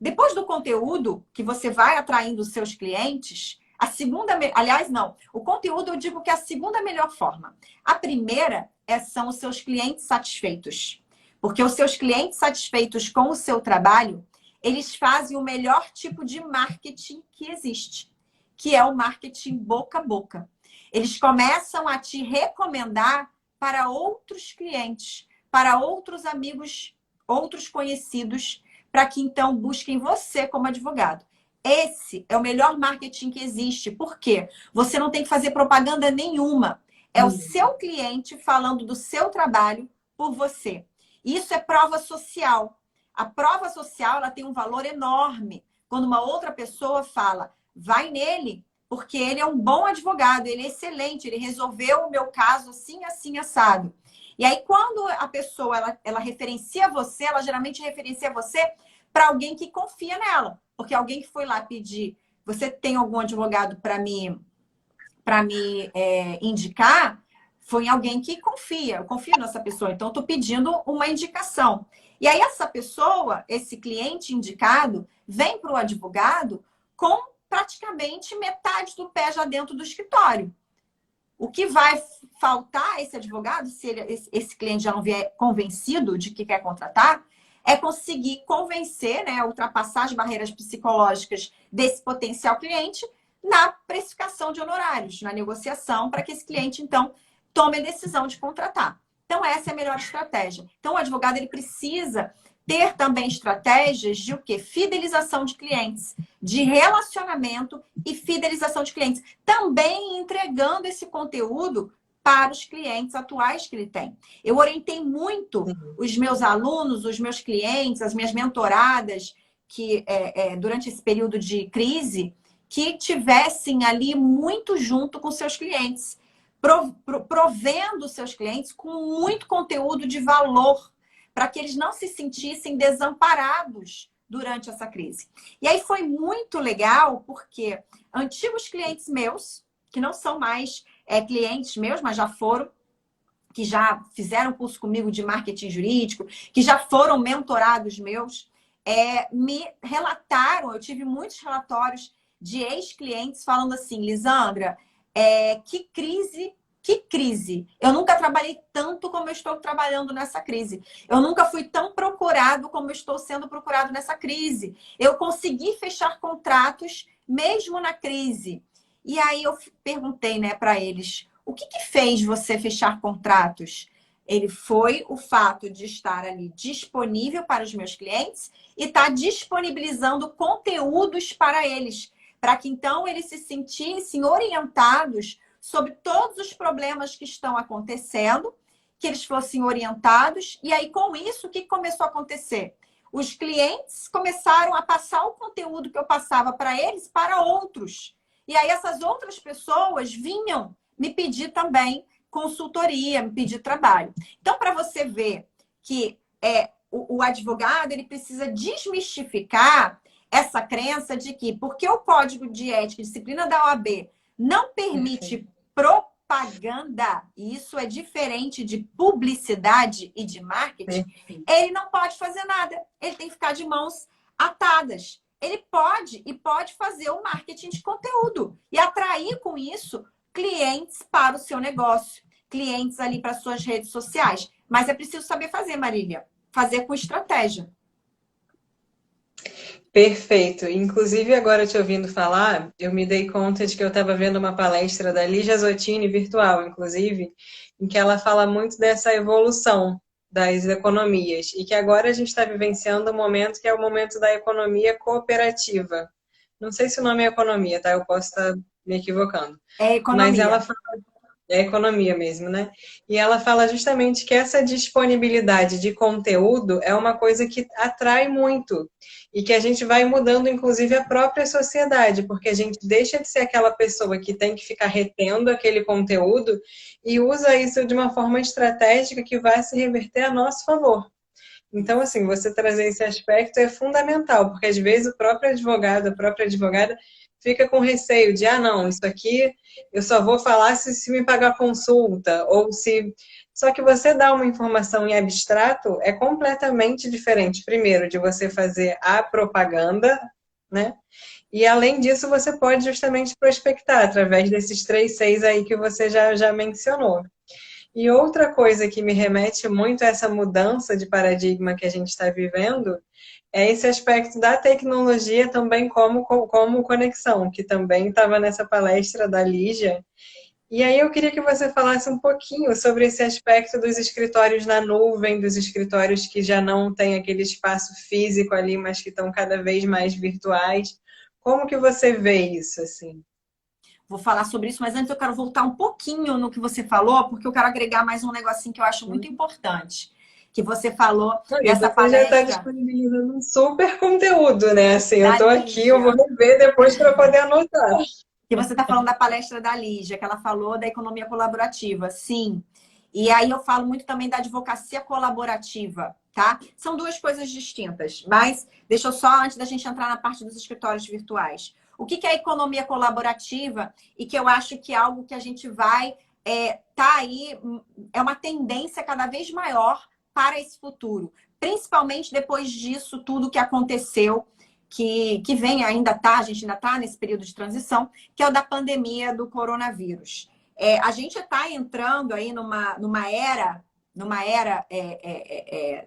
Depois do conteúdo que você vai atraindo os seus clientes, a segunda... Aliás, não. O conteúdo eu digo que é a segunda melhor forma. A primeira são os seus clientes satisfeitos. Porque os seus clientes satisfeitos com o seu trabalho, eles fazem o melhor tipo de marketing que existe, que é o marketing boca a boca. Eles começam a te recomendar para outros clientes, para outros amigos, outros conhecidos, para que então busquem você como advogado. Esse é o melhor marketing que existe. Por quê? Você não tem que fazer propaganda nenhuma. É o seu cliente falando do seu trabalho por você. Isso é prova social. A prova social ela tem um valor enorme. Quando uma outra pessoa fala, vai nele, porque ele é um bom advogado, ele é excelente, ele resolveu o meu caso assim, assim, assado. E aí, quando a pessoa ela referencia você, ela geralmente referencia você para alguém que confia nela. Porque alguém que foi lá pedir, você tem algum advogado para me indicar? Foi em alguém que confia, eu confio nessa pessoa, então eu estou pedindo uma indicação. E aí essa pessoa, esse cliente indicado, vem para o advogado com praticamente metade do pé já dentro do escritório. O que vai faltar a esse advogado, se esse cliente já não vier convencido de que quer contratar, é conseguir convencer, né, ultrapassar as barreiras psicológicas desse potencial cliente na precificação de honorários, na negociação, para que esse cliente, então, tome a decisão de contratar. Então, essa é a melhor estratégia. Então, o advogado ele precisa ter também estratégias de o quê? Fidelização de clientes, de relacionamento e fidelização de clientes. Também entregando esse conteúdo para os clientes atuais que ele tem. Eu orientei muito os meus alunos, os meus clientes, as minhas mentoradas, que durante esse período de crise, que tivessem ali muito junto com seus clientes, provendo seus clientes com muito conteúdo de valor, para que eles não se sentissem desamparados durante essa crise. E aí foi muito legal, porque antigos clientes meus, que não são mais clientes meus, mas já foram, que já fizeram curso comigo de marketing jurídico, que já foram mentorados meus, me relataram, eu tive muitos relatórios de ex-clientes falando assim, Lisandra, que crise. Que crise! Eu nunca trabalhei tanto como eu estou trabalhando nessa crise. Eu nunca fui tão procurado como eu estou sendo procurado nessa crise. Eu consegui fechar contratos mesmo na crise. E aí eu perguntei, né, para eles, o que fez você fechar contratos? Ele foi o fato de estar ali disponível para os meus clientes e estar disponibilizando conteúdos para eles, para que então eles se sentissem orientados sobre todos os problemas que estão acontecendo, que eles fossem orientados. E aí, com isso, o que começou a acontecer? Os clientes começaram a passar o conteúdo que eu passava para eles para outros. E aí, essas outras pessoas vinham me pedir também consultoria, me pedir trabalho. Então, para você ver que o advogado ele precisa desmistificar essa crença de que, porque o Código de Ética e Disciplina da OAB não permite propaganda, e isso é diferente de publicidade e de marketing, ele não pode fazer nada. Ele tem que ficar de mãos atadas. Ele pode fazer o marketing de conteúdo e atrair com isso clientes para o seu negócio, clientes ali para suas redes sociais. Mas é preciso saber fazer, Marília. Fazer com estratégia. Perfeito. Inclusive, agora te ouvindo falar, eu me dei conta de que eu estava vendo uma palestra da Lígia Zottini, virtual, inclusive, em que ela fala muito dessa evolução das economias e que agora a gente está vivenciando um momento que é o momento da economia cooperativa. Não sei se o nome é economia, tá? Eu posso estar me equivocando. É economia. Mas ela fala é economia mesmo, né? E ela fala justamente que essa disponibilidade de conteúdo é uma coisa que atrai muito e que a gente vai mudando, inclusive, a própria sociedade, porque a gente deixa de ser aquela pessoa que tem que ficar retendo aquele conteúdo e usa isso de uma forma estratégica que vai se reverter a nosso favor. Então, assim, você trazer esse aspecto é fundamental, porque às vezes o próprio advogado, a própria advogada fica com receio de, não, isso aqui eu só vou falar se me pagar consulta, ou se... Só que você dá uma informação em abstrato é completamente diferente, primeiro, de você fazer a propaganda, né? E além disso, você pode justamente prospectar através desses 3 Cs aí que você já mencionou. E outra coisa que me remete muito a essa mudança de paradigma que a gente está vivendo é esse aspecto da tecnologia também como conexão, que também estava nessa palestra da Lígia. E aí eu queria que você falasse um pouquinho sobre esse aspecto dos escritórios na nuvem, dos escritórios que já não têm aquele espaço físico ali, mas que estão cada vez mais virtuais. Como que você vê isso, assim? Vou falar sobre isso, mas antes eu quero voltar um pouquinho no que você falou, porque eu quero agregar mais um negocinho que eu acho muito importante. Que você falou dessa Você já está palestra disponibilizando um super conteúdo, né? Assim, eu da estou aqui, eu vou Lígia. rever depois para poder anotar. Que você está falando da palestra da Lígia, que ela falou da economia colaborativa. Sim. E aí eu falo muito também da advocacia colaborativa, tá? São duas coisas distintas, mas deixa eu só, antes da gente entrar na parte dos escritórios virtuais. O que é a economia colaborativa? E que eu acho que é algo que a gente vai tá aí, é uma tendência cada vez maior para esse futuro. Principalmente depois disso tudo que aconteceu que vem, ainda tá, a gente ainda está nesse período de transição, que é o da pandemia do coronavírus. A gente está entrando aí numa era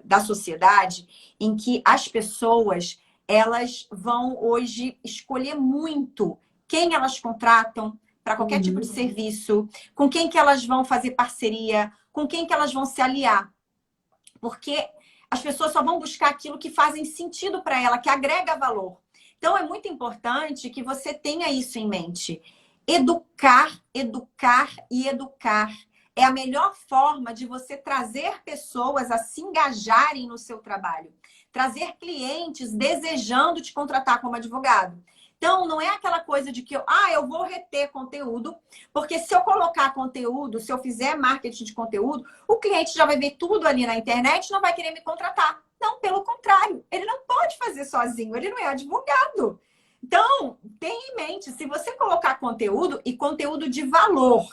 da sociedade em que as pessoas elas vão hoje escolher muito quem elas contratam para qualquer tipo de serviço, com quem que elas vão fazer parceria, com quem que elas vão se aliar. Porque as pessoas só vão buscar aquilo que fazem sentido para ela, que agrega valor. Então, é muito importante que você tenha isso em mente. Educar, educar e educar é a melhor forma de você trazer pessoas a se engajarem no seu trabalho. Trazer clientes desejando te contratar como advogado. Então, não é aquela coisa de que eu vou reter conteúdo, porque se eu colocar conteúdo, se eu fizer marketing de conteúdo, o cliente já vai ver tudo ali na internet e não vai querer me contratar. Não, pelo contrário, ele não pode fazer sozinho, ele não é advogado. Então, tenha em mente, se você colocar conteúdo e conteúdo de valor,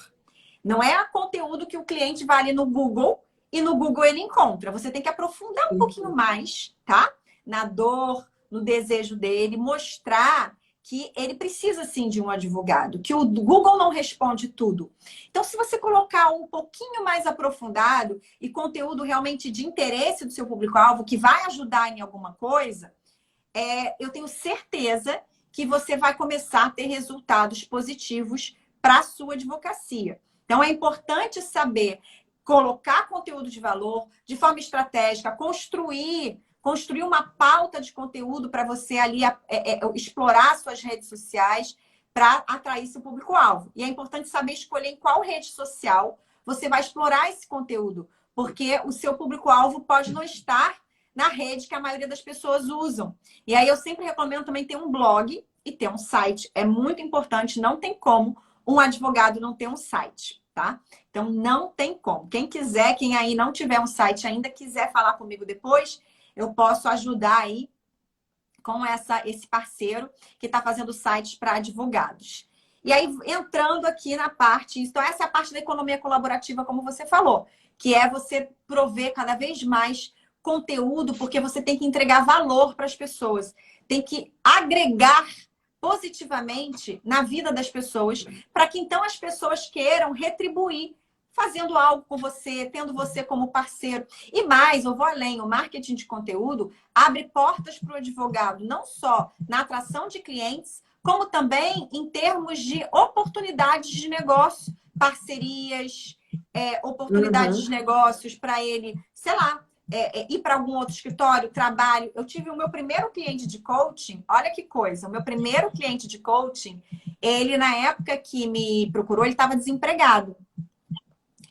não é conteúdo que o cliente vai ali no Google e no Google ele encontra. Você tem que aprofundar um pouquinho mais, tá? Na dor, no desejo dele, mostrar que ele precisa, sim, de um advogado, que o Google não responde tudo. Então, se você colocar um pouquinho mais aprofundado e conteúdo realmente de interesse do seu público-alvo, que vai ajudar em alguma coisa, eu tenho certeza que você vai começar a ter resultados positivos para a sua advocacia. Então, é importante saber colocar conteúdo de valor, de forma estratégica, construir uma pauta de conteúdo para você ali explorar suas redes sociais para atrair seu público-alvo. E é importante saber escolher em qual rede social você vai explorar esse conteúdo, porque o seu público-alvo pode não estar na rede que a maioria das pessoas usam. E aí eu sempre recomendo também ter um blog e ter um site. É muito importante, não tem como um advogado não ter um site, tá? Então, não tem como. Quem quiser, quem aí não tiver um site ainda, quiser falar comigo depois, eu posso ajudar aí com esse parceiro que está fazendo sites para advogados. E aí, entrando aqui na parte... Então, essa é a parte da economia colaborativa, como você falou, que é você prover cada vez mais conteúdo, porque você tem que entregar valor para as pessoas. Tem que agregar positivamente na vida das pessoas, para que então as pessoas queiram retribuir fazendo algo com você, tendo você como parceiro. E mais, eu vou além, o marketing de conteúdo abre portas para o advogado, não só na atração de clientes, como também em termos de oportunidades de negócio, parcerias, oportunidades de negócios para ele, sei lá, ir para algum outro escritório, trabalho. Eu tive o meu primeiro cliente de coaching, olha que coisa, o meu primeiro cliente de coaching, ele na época que me procurou, ele estava desempregado.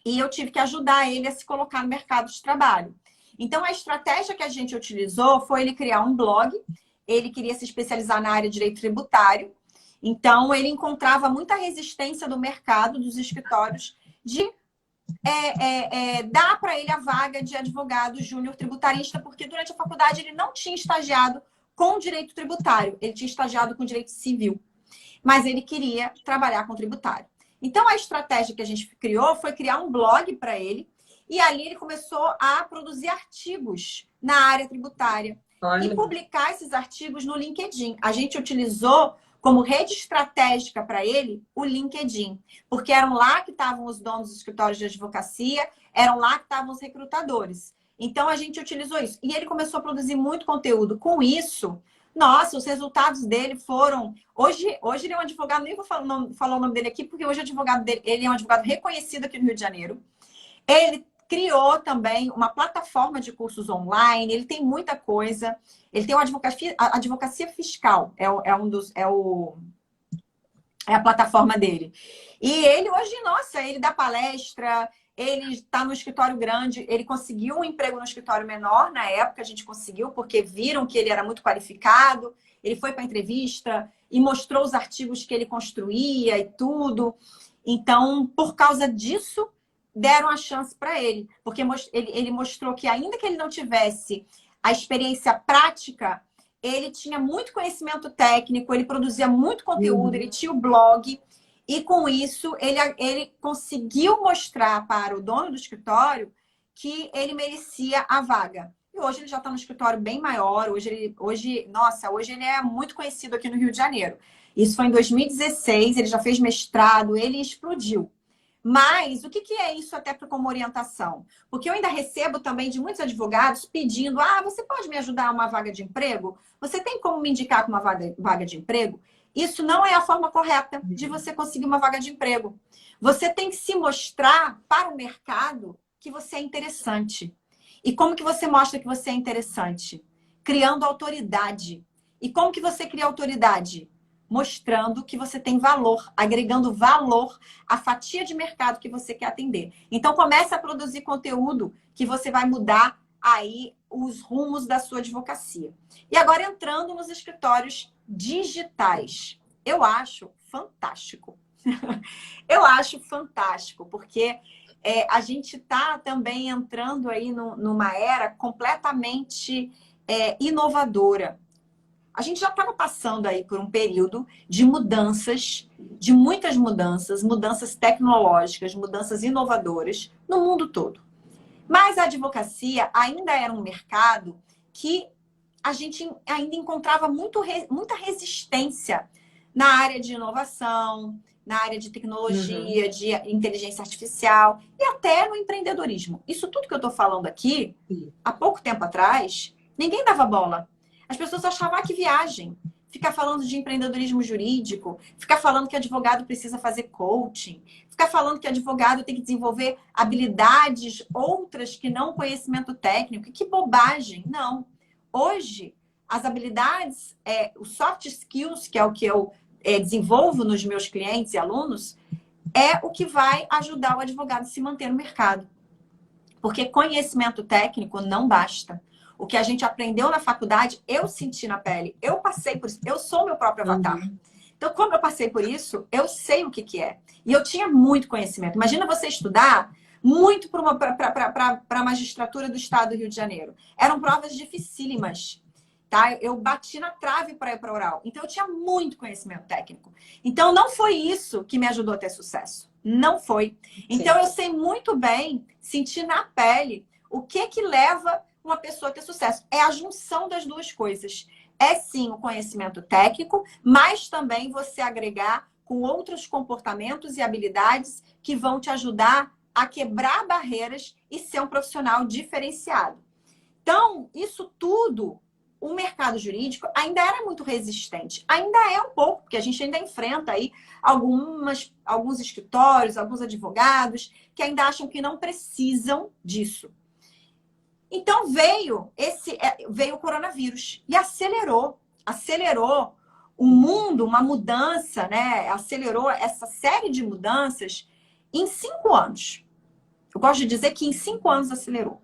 E eu tive que ajudar ele a se colocar no mercado de trabalho. Então, a estratégia que a gente utilizou foi ele criar um blog. Ele queria se especializar na área de direito tributário. Então, ele encontrava muita resistência do mercado, dos escritórios, de dar para ele a vaga de advogado júnior tributarista, porque durante a faculdade ele não tinha estagiado com direito tributário. Ele tinha estagiado com direito civil. Mas ele queria trabalhar com tributário. Então, a estratégia que a gente criou foi criar um blog para ele. E ali ele começou a produzir artigos na área tributária. Olha. E publicar esses artigos no LinkedIn. A gente utilizou como rede estratégica para ele o LinkedIn. Porque eram lá que estavam os donos dos escritórios de advocacia, eram lá que estavam os recrutadores. Então, a gente utilizou isso. E ele começou a produzir muito conteúdo. Com isso... Nossa, os resultados dele foram... Hoje ele é um advogado, nem vou falar o nome dele aqui, porque hoje ele é um advogado reconhecido aqui no Rio de Janeiro. Ele criou também uma plataforma de cursos online, ele tem muita coisa. Ele tem uma advocacia fiscal, é a plataforma dele. E ele hoje, nossa, ele dá palestra... Ele está no escritório grande, ele conseguiu um emprego no escritório menor na época, a gente conseguiu, porque viram que ele era muito qualificado, ele foi para a entrevista e mostrou os artigos que ele construía e tudo. Então, por causa disso, deram a chance para ele, porque ele mostrou que ainda que ele não tivesse a experiência prática, ele tinha muito conhecimento técnico, ele produzia muito conteúdo, ele tinha o blog. E com isso, ele conseguiu mostrar para o dono do escritório que ele merecia a vaga. E hoje ele já está no escritório bem maior. Hoje ele é muito conhecido aqui no Rio de Janeiro. Isso foi em 2016, ele já fez mestrado, ele explodiu. Mas o que é isso até como orientação? Porque eu ainda recebo também de muitos advogados pedindo: você pode me ajudar a uma vaga de emprego? Você tem como me indicar com uma vaga de emprego? Isso não é a forma correta de você conseguir uma vaga de emprego. Você tem que se mostrar para o mercado que você é interessante. E como que você mostra que você é interessante? Criando autoridade. E como que você cria autoridade? Mostrando que você tem valor, agregando valor à fatia de mercado que você quer atender. Então, comece a produzir conteúdo que você vai mudar aí os rumos da sua advocacia. E agora, entrando nos escritórios digitais. Eu acho fantástico. Eu acho fantástico, porque a gente está também entrando aí numa era completamente inovadora. A gente já estava passando aí por um período de mudanças, de muitas mudanças, mudanças tecnológicas, mudanças inovadoras no mundo todo. Mas a advocacia ainda era um mercado que a gente ainda encontrava muita resistência na área de inovação, na área de tecnologia, de inteligência artificial e até no empreendedorismo. Isso tudo que eu estou falando aqui, há pouco tempo atrás, ninguém dava bola. As pessoas achavam que viagem. Ficar falando de empreendedorismo jurídico, ficar falando que advogado precisa fazer coaching, ficar falando que advogado tem que desenvolver habilidades outras que não conhecimento técnico. Que bobagem. Não. Hoje, as habilidades, os soft skills, que é o que eu desenvolvo nos meus clientes e alunos, é o que vai ajudar o advogado a se manter no mercado. Porque conhecimento técnico não basta. O que a gente aprendeu na faculdade, eu senti na pele. Eu passei por isso. Eu sou meu próprio avatar. Então, como eu passei por isso, eu sei o que é. E eu tinha muito conhecimento. Imagina você estudar muito para a magistratura do estado do Rio de Janeiro. Eram provas dificílimas. Tá? Eu bati na trave para ir para oral. Então, eu tinha muito conhecimento técnico. Então, não foi isso que me ajudou a ter sucesso. Não foi. Então, eu sei muito bem, sentir na pele, o que leva uma pessoa a ter sucesso. É a junção das duas coisas. É sim o conhecimento técnico, mas também você agregar com outros comportamentos e habilidades que vão te ajudar a quebrar barreiras e ser um profissional diferenciado. Então, isso tudo, o mercado jurídico ainda era muito resistente. Ainda é um pouco, porque a gente ainda enfrenta aí alguns escritórios, alguns advogados que ainda acham que não precisam disso. Então veio o coronavírus e acelerou o mundo, uma mudança, né? Acelerou essa série de mudanças em 5 anos. Eu gosto de dizer que em 5 anos acelerou.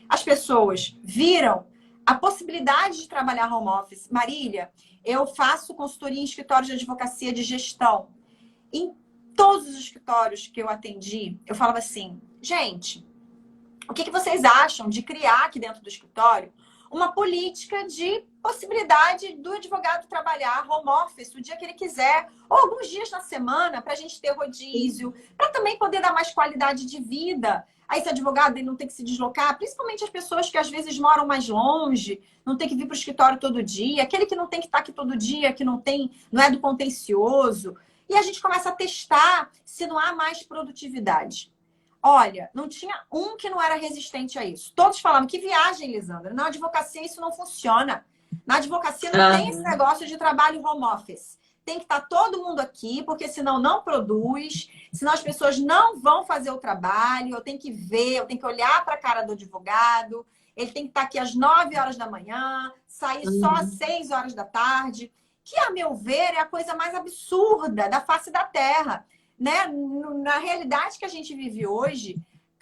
As pessoas viram a possibilidade de trabalhar home office. Marília, eu faço consultoria em escritórios de advocacia de gestão. Em todos os escritórios que eu atendi, eu falava assim, gente, o que vocês acham de criar aqui dentro do escritório uma política de possibilidade do advogado trabalhar home office o dia que ele quiser, ou alguns dias na semana, para a gente ter rodízio, para também poder dar mais qualidade de vida. Aí esse advogado ele não tem que se deslocar, principalmente as pessoas que às vezes moram mais longe, não tem que vir para o escritório todo dia, aquele que não tem que estar aqui todo dia, que não é do contencioso. E a gente começa a testar se não há mais produtividade. Olha, não tinha um que não era resistente a isso. Todos falavam, que viagem, Lisandra. Na advocacia isso não funciona. Na advocacia não tem esse negócio de trabalho home office. Tem que estar todo mundo aqui, porque senão não produz, senão as pessoas não vão fazer o trabalho. Eu tenho que ver, eu tenho que olhar para a cara do advogado. Ele tem que estar aqui às 9 horas da manhã, sair só às 6 horas da tarde. Que, a meu ver, é a coisa mais absurda da face da Terra. Né? Na realidade que a gente vive hoje,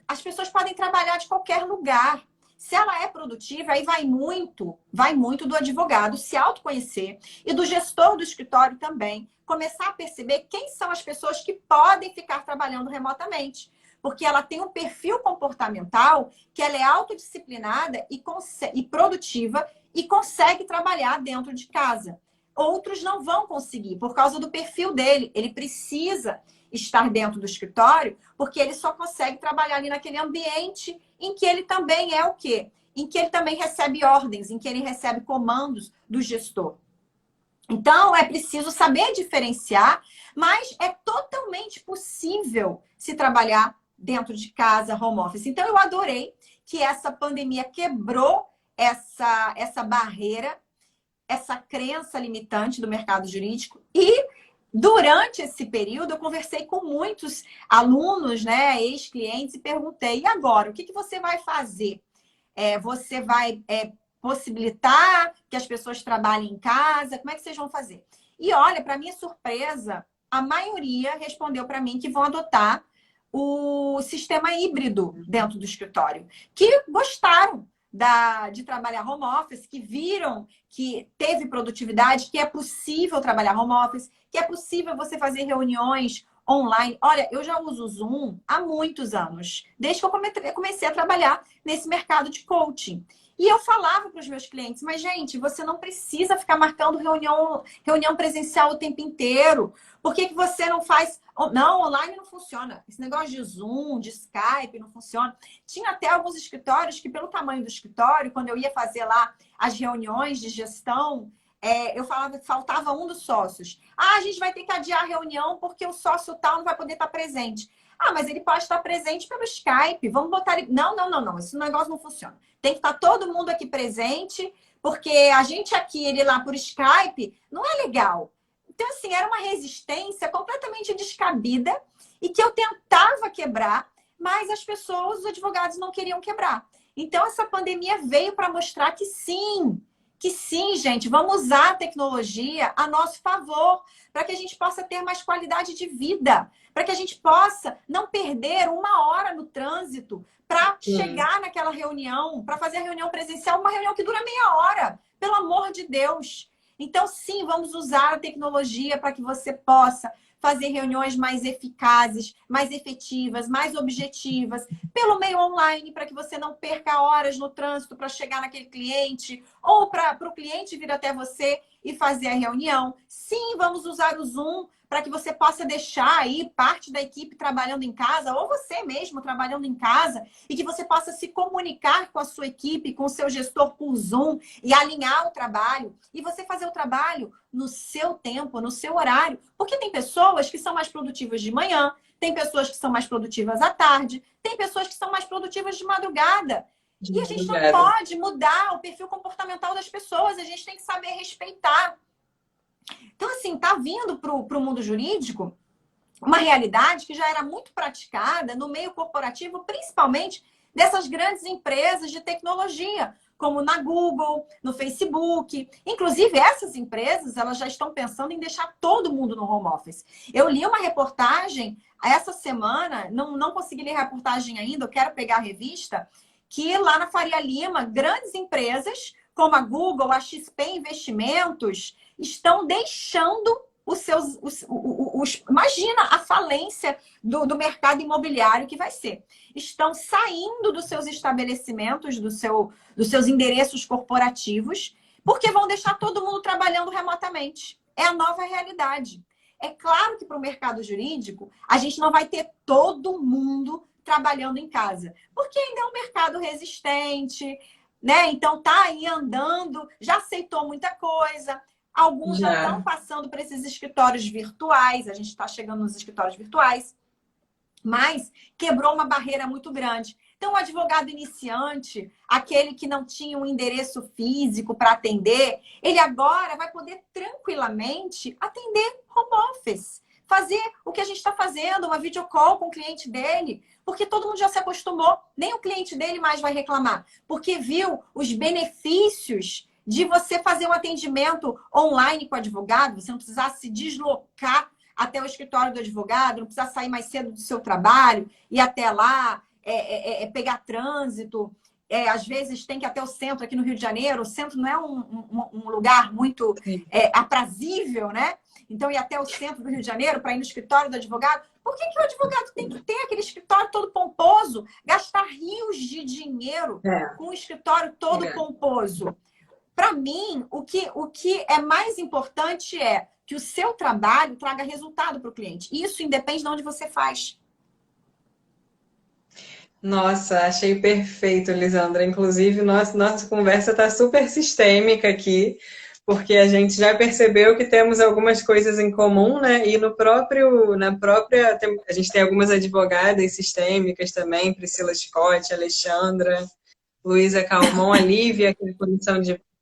as pessoas podem trabalhar de qualquer lugar. Se ela é produtiva, aí vai muito do advogado se autoconhecer e do gestor do escritório também. Começar a perceber quem são as pessoas que podem ficar trabalhando remotamente. Porque ela tem um perfil comportamental que ela é autodisciplinada e produtiva e consegue trabalhar dentro de casa. Outros não vão conseguir por causa do perfil dele. Ele precisa estar dentro do escritório, porque ele só consegue trabalhar ali naquele ambiente em que ele também é o quê? em que ele também recebe ordens, em que ele recebe comandos do gestor. Então, é preciso saber diferenciar, mas é totalmente possível se trabalhar dentro de casa, home office. Então, eu adorei que essa pandemia quebrou essa barreira, essa crença limitante do mercado jurídico. E durante esse período, eu conversei com muitos alunos, né, ex-clientes, e perguntei: e agora, o que você vai fazer? Você vai possibilitar que as pessoas trabalhem em casa? Como é que vocês vão fazer? E olha, para minha surpresa, a maioria respondeu para mim que vão adotar o sistema híbrido dentro do escritório, que gostaram de trabalhar home office, que viram que teve produtividade, que é possível trabalhar home office, que é possível você fazer reuniões online. Olha, eu já uso o Zoom há muitos anos, desde que eu comecei a trabalhar nesse mercado de coaching. E eu falava para os meus clientes: mas, gente, você não precisa ficar marcando reunião presencial o tempo inteiro. Por que você não faz... Não, online não funciona. Esse negócio de Zoom, de Skype, não funciona. Tinha até alguns escritórios que, pelo tamanho do escritório, quando eu ia fazer lá as reuniões de gestão, eu falava que faltava um dos sócios. Ah, a gente vai ter que adiar a reunião porque o sócio tal não vai poder estar presente. Ah, mas ele pode estar presente pelo Skype. Vamos botar ele... Não. Esse negócio não funciona. Tem que estar todo mundo aqui presente, porque a gente aqui, ele lá por Skype, não é legal. Então, assim, era uma resistência completamente descabida e que eu tentava quebrar, mas as pessoas, os advogados, não queriam quebrar. Então, essa pandemia veio para mostrar que sim, gente, vamos usar a tecnologia a nosso favor, para que a gente possa ter mais qualidade de vida, para que a gente possa não perder uma hora no trânsito para chegar naquela reunião, para fazer a reunião presencial, uma reunião que dura meia hora, pelo amor de Deus. Então, sim, vamos usar a tecnologia para que você possa fazer reuniões mais eficazes, mais efetivas, mais objetivas, pelo meio online, para que você não perca horas no trânsito para chegar naquele cliente, ou para o cliente vir até você e fazer a reunião. Sim, vamos usar o Zoom para que você possa deixar aí parte da equipe trabalhando em casa, ou você mesmo trabalhando em casa, e que você possa se comunicar com a sua equipe, com o seu gestor por Zoom, e alinhar o trabalho, e você fazer o trabalho no seu tempo, no seu horário. Porque tem pessoas que são mais produtivas de manhã, tem pessoas que são mais produtivas à tarde, tem pessoas que são mais produtivas de madrugada. E a gente não pode mudar o perfil comportamental das pessoas, a gente tem que saber respeitar. Então, assim, tá vindo para o mundo jurídico uma realidade que já era muito praticada no meio corporativo, principalmente dessas grandes empresas de tecnologia, como na Google, no Facebook. Inclusive, essas empresas, elas já estão pensando em deixar todo mundo no home office. Eu li uma reportagem essa semana, não consegui ler a reportagem ainda, eu quero pegar a revista, que lá na Faria Lima, grandes empresas, como a Google, a XP Investimentos, estão deixando os seus... imagina a falência do mercado imobiliário que vai ser. Estão saindo dos seus estabelecimentos, dos seus endereços corporativos, porque vão deixar todo mundo trabalhando remotamente. É a nova realidade. É claro que para o mercado jurídico, a gente não vai ter todo mundo trabalhando em casa, porque ainda é um mercado resistente, né? Então tá aí andando, já aceitou muita coisa. Alguns já estão passando por esses escritórios virtuais, a gente está chegando nos escritórios virtuais, mas quebrou uma barreira muito grande. Então, o advogado iniciante, aquele que não tinha um endereço físico para atender, ele agora vai poder tranquilamente atender home office, fazer o que a gente está fazendo, uma videocall com o cliente dele, porque todo mundo já se acostumou, nem o cliente dele mais vai reclamar, porque viu os benefícios de você fazer um atendimento online com o advogado, você não precisar se deslocar até o escritório do advogado, não precisar sair mais cedo do seu trabalho, ir até lá, pegar trânsito. Às vezes tem que ir até o centro aqui no Rio de Janeiro. O centro não é um lugar muito aprazível, né? Então, ir até o centro do Rio de Janeiro para ir no escritório do advogado. Por que o advogado tem que ter aquele escritório todo pomposo, gastar rios de dinheiro com o escritório todo pomposo? Para mim, o que é mais importante é que o seu trabalho traga resultado para o cliente. Isso independe de onde você faz. Nossa, achei perfeito, Lisandra. Inclusive, nossa conversa está super sistêmica aqui, porque a gente já percebeu que temos algumas coisas em comum, né? E a gente tem algumas advogadas sistêmicas também, Priscila Scott, Alexandra, Luísa Calmon, a Lívia, que é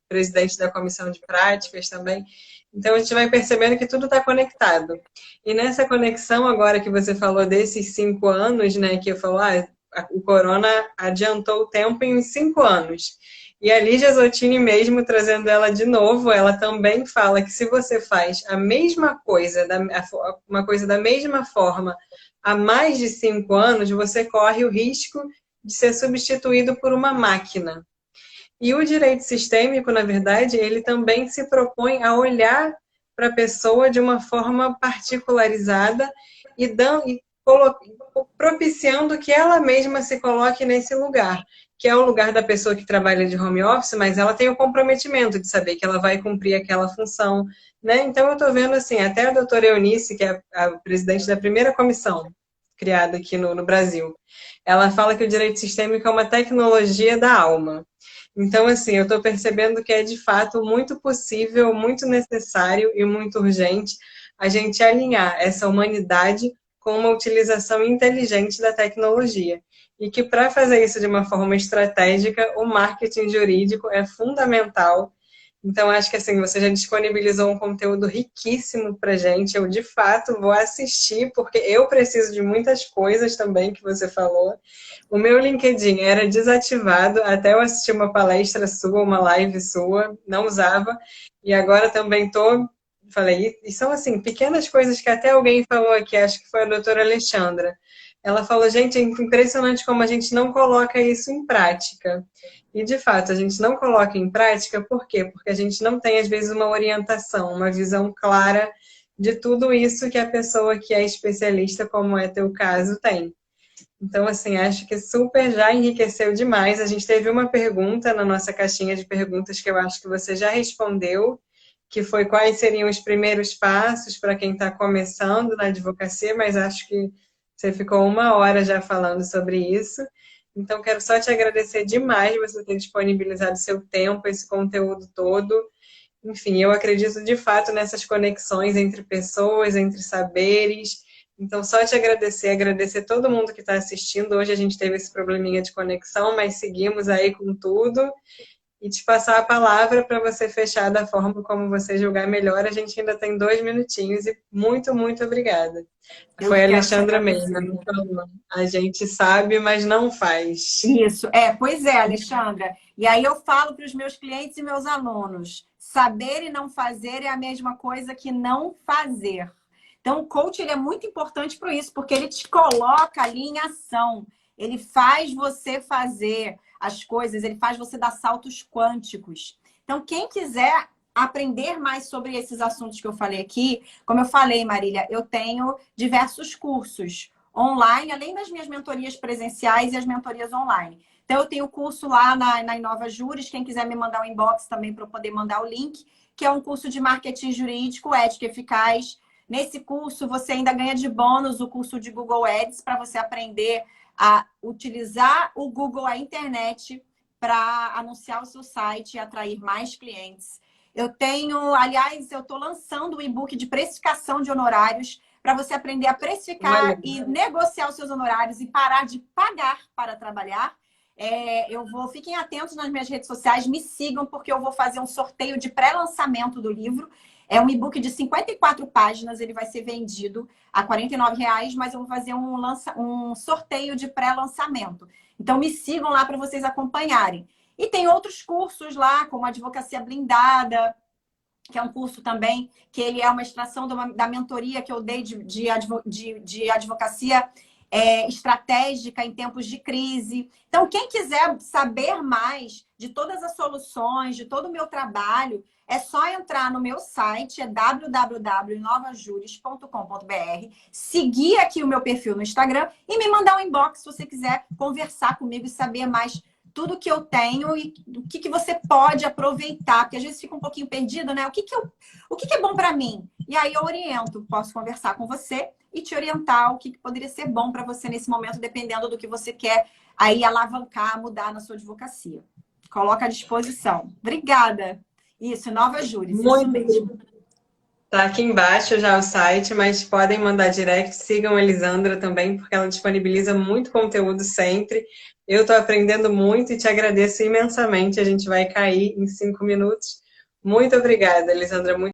presidente da comissão de práticas também. Então, a gente vai percebendo que tudo está conectado. E nessa conexão, agora que você falou desses 5 anos, né, que eu falo, o corona adiantou o tempo em uns 5 anos. E a Lígia Zottini mesmo, trazendo ela de novo, ela também fala que se você faz a mesma coisa, uma coisa da mesma forma, há mais de 5 anos, você corre o risco de ser substituído por uma máquina. E o direito sistêmico, na verdade, ele também se propõe a olhar para a pessoa de uma forma particularizada e propiciando que ela mesma se coloque nesse lugar, que é o lugar da pessoa que trabalha de home office, mas ela tem o comprometimento de saber que ela vai cumprir aquela função, né? Então, eu estou vendo assim, até a doutora Eunice, que é a presidente da primeira comissão criada aqui no Brasil, ela fala que o direito sistêmico é uma tecnologia da alma. Então, assim, eu estou percebendo que é de fato muito possível, muito necessário e muito urgente a gente alinhar essa humanidade com uma utilização inteligente da tecnologia. E que para fazer isso de uma forma estratégica, o marketing jurídico é fundamental. Então, acho que assim, você já disponibilizou um conteúdo riquíssimo para gente. Eu, de fato, vou assistir, porque eu preciso de muitas coisas também que você falou. O meu LinkedIn era desativado até eu assistir uma palestra sua, uma live sua, não usava. E agora também estou. Falei, e são assim, pequenas coisas que até alguém falou aqui, acho que foi a doutora Alexandra. Ela falou, gente, é impressionante como a gente não coloca isso em prática. E, de fato, a gente não coloca em prática, por quê? Porque a gente não tem, às vezes, uma orientação, uma visão clara de tudo isso que a pessoa que é especialista, como é teu caso, tem. Então, assim, acho que super já enriqueceu demais. A gente teve uma pergunta na nossa caixinha de perguntas que eu acho que você já respondeu, que foi quais seriam os primeiros passos para quem está começando na advocacia, mas acho que você ficou 1 hora já falando sobre isso. Então, quero só te agradecer demais você ter disponibilizado seu tempo, esse conteúdo todo. Enfim, eu acredito de fato nessas conexões entre pessoas, entre saberes. Então, só te agradecer, agradecer todo mundo que está assistindo. Hoje a gente teve esse probleminha de conexão, mas seguimos aí com tudo. E te passar a palavra para você fechar da forma como você julgar melhor. A gente ainda tem 2 minutinhos e muito, muito obrigada. Eu Foi que a quero te Alexandra mesmo. agradecer. A gente sabe, mas não faz. Isso, pois é, Alexandra. E aí eu falo para os meus clientes e meus alunos, saber e não fazer é a mesma coisa que não fazer. Então, o coach ele é muito importante para isso, porque ele te coloca ali em ação. Ele faz você fazer as coisas, ele faz você dar saltos quânticos. Então, quem quiser aprender mais sobre esses assuntos que eu falei aqui, como eu falei, Marília, eu tenho diversos cursos online, além das minhas mentorias presenciais e as mentorias online. Então, eu tenho curso lá na Inova Juris, quem quiser me mandar um inbox também para eu poder mandar o link, que é um curso de marketing jurídico, ética eficaz. Nesse curso, você ainda ganha de bônus o curso de Google Ads para você aprender a utilizar o Google, a internet, para anunciar o seu site e atrair mais clientes. Eu tenho, aliás, eu estou lançando o e-book de precificação de honorários para você aprender a precificar Olha, e negociar os seus honorários e parar de pagar para trabalhar. Fiquem atentos nas minhas redes sociais, me sigam, porque eu vou fazer um sorteio de pré-lançamento do livro. É um e-book de 54 páginas, ele vai ser vendido a R$ 49,00, mas eu vou fazer um sorteio de pré-lançamento. Então, me sigam lá para vocês acompanharem. E tem outros cursos lá, como Advocacia Blindada, que é um curso também, que ele é uma extração da mentoria que eu dei de advocacia estratégica em tempos de crise. Então, quem quiser saber mais de todas as soluções, de todo o meu trabalho, é só entrar no meu site, é www.inovajuris.com.br, seguir aqui o meu perfil no Instagram e me mandar um inbox se você quiser conversar comigo e saber mais tudo que eu tenho e o que você pode aproveitar, porque às vezes fica um pouquinho perdido, né? O que é bom para mim? E aí eu oriento, posso conversar com você e te orientar o que poderia ser bom para você nesse momento, dependendo do que você quer aí alavancar, mudar na sua advocacia. Coloca à disposição. Obrigada. Isso, Nova Júris, isso Muito mesmo. Tá aqui embaixo já o site, mas podem mandar direct, sigam a Elisandra também, porque ela disponibiliza muito conteúdo sempre. Eu estou aprendendo muito e te agradeço imensamente. A gente vai cair em 5 minutos. Muito obrigada, Elisandra. Muito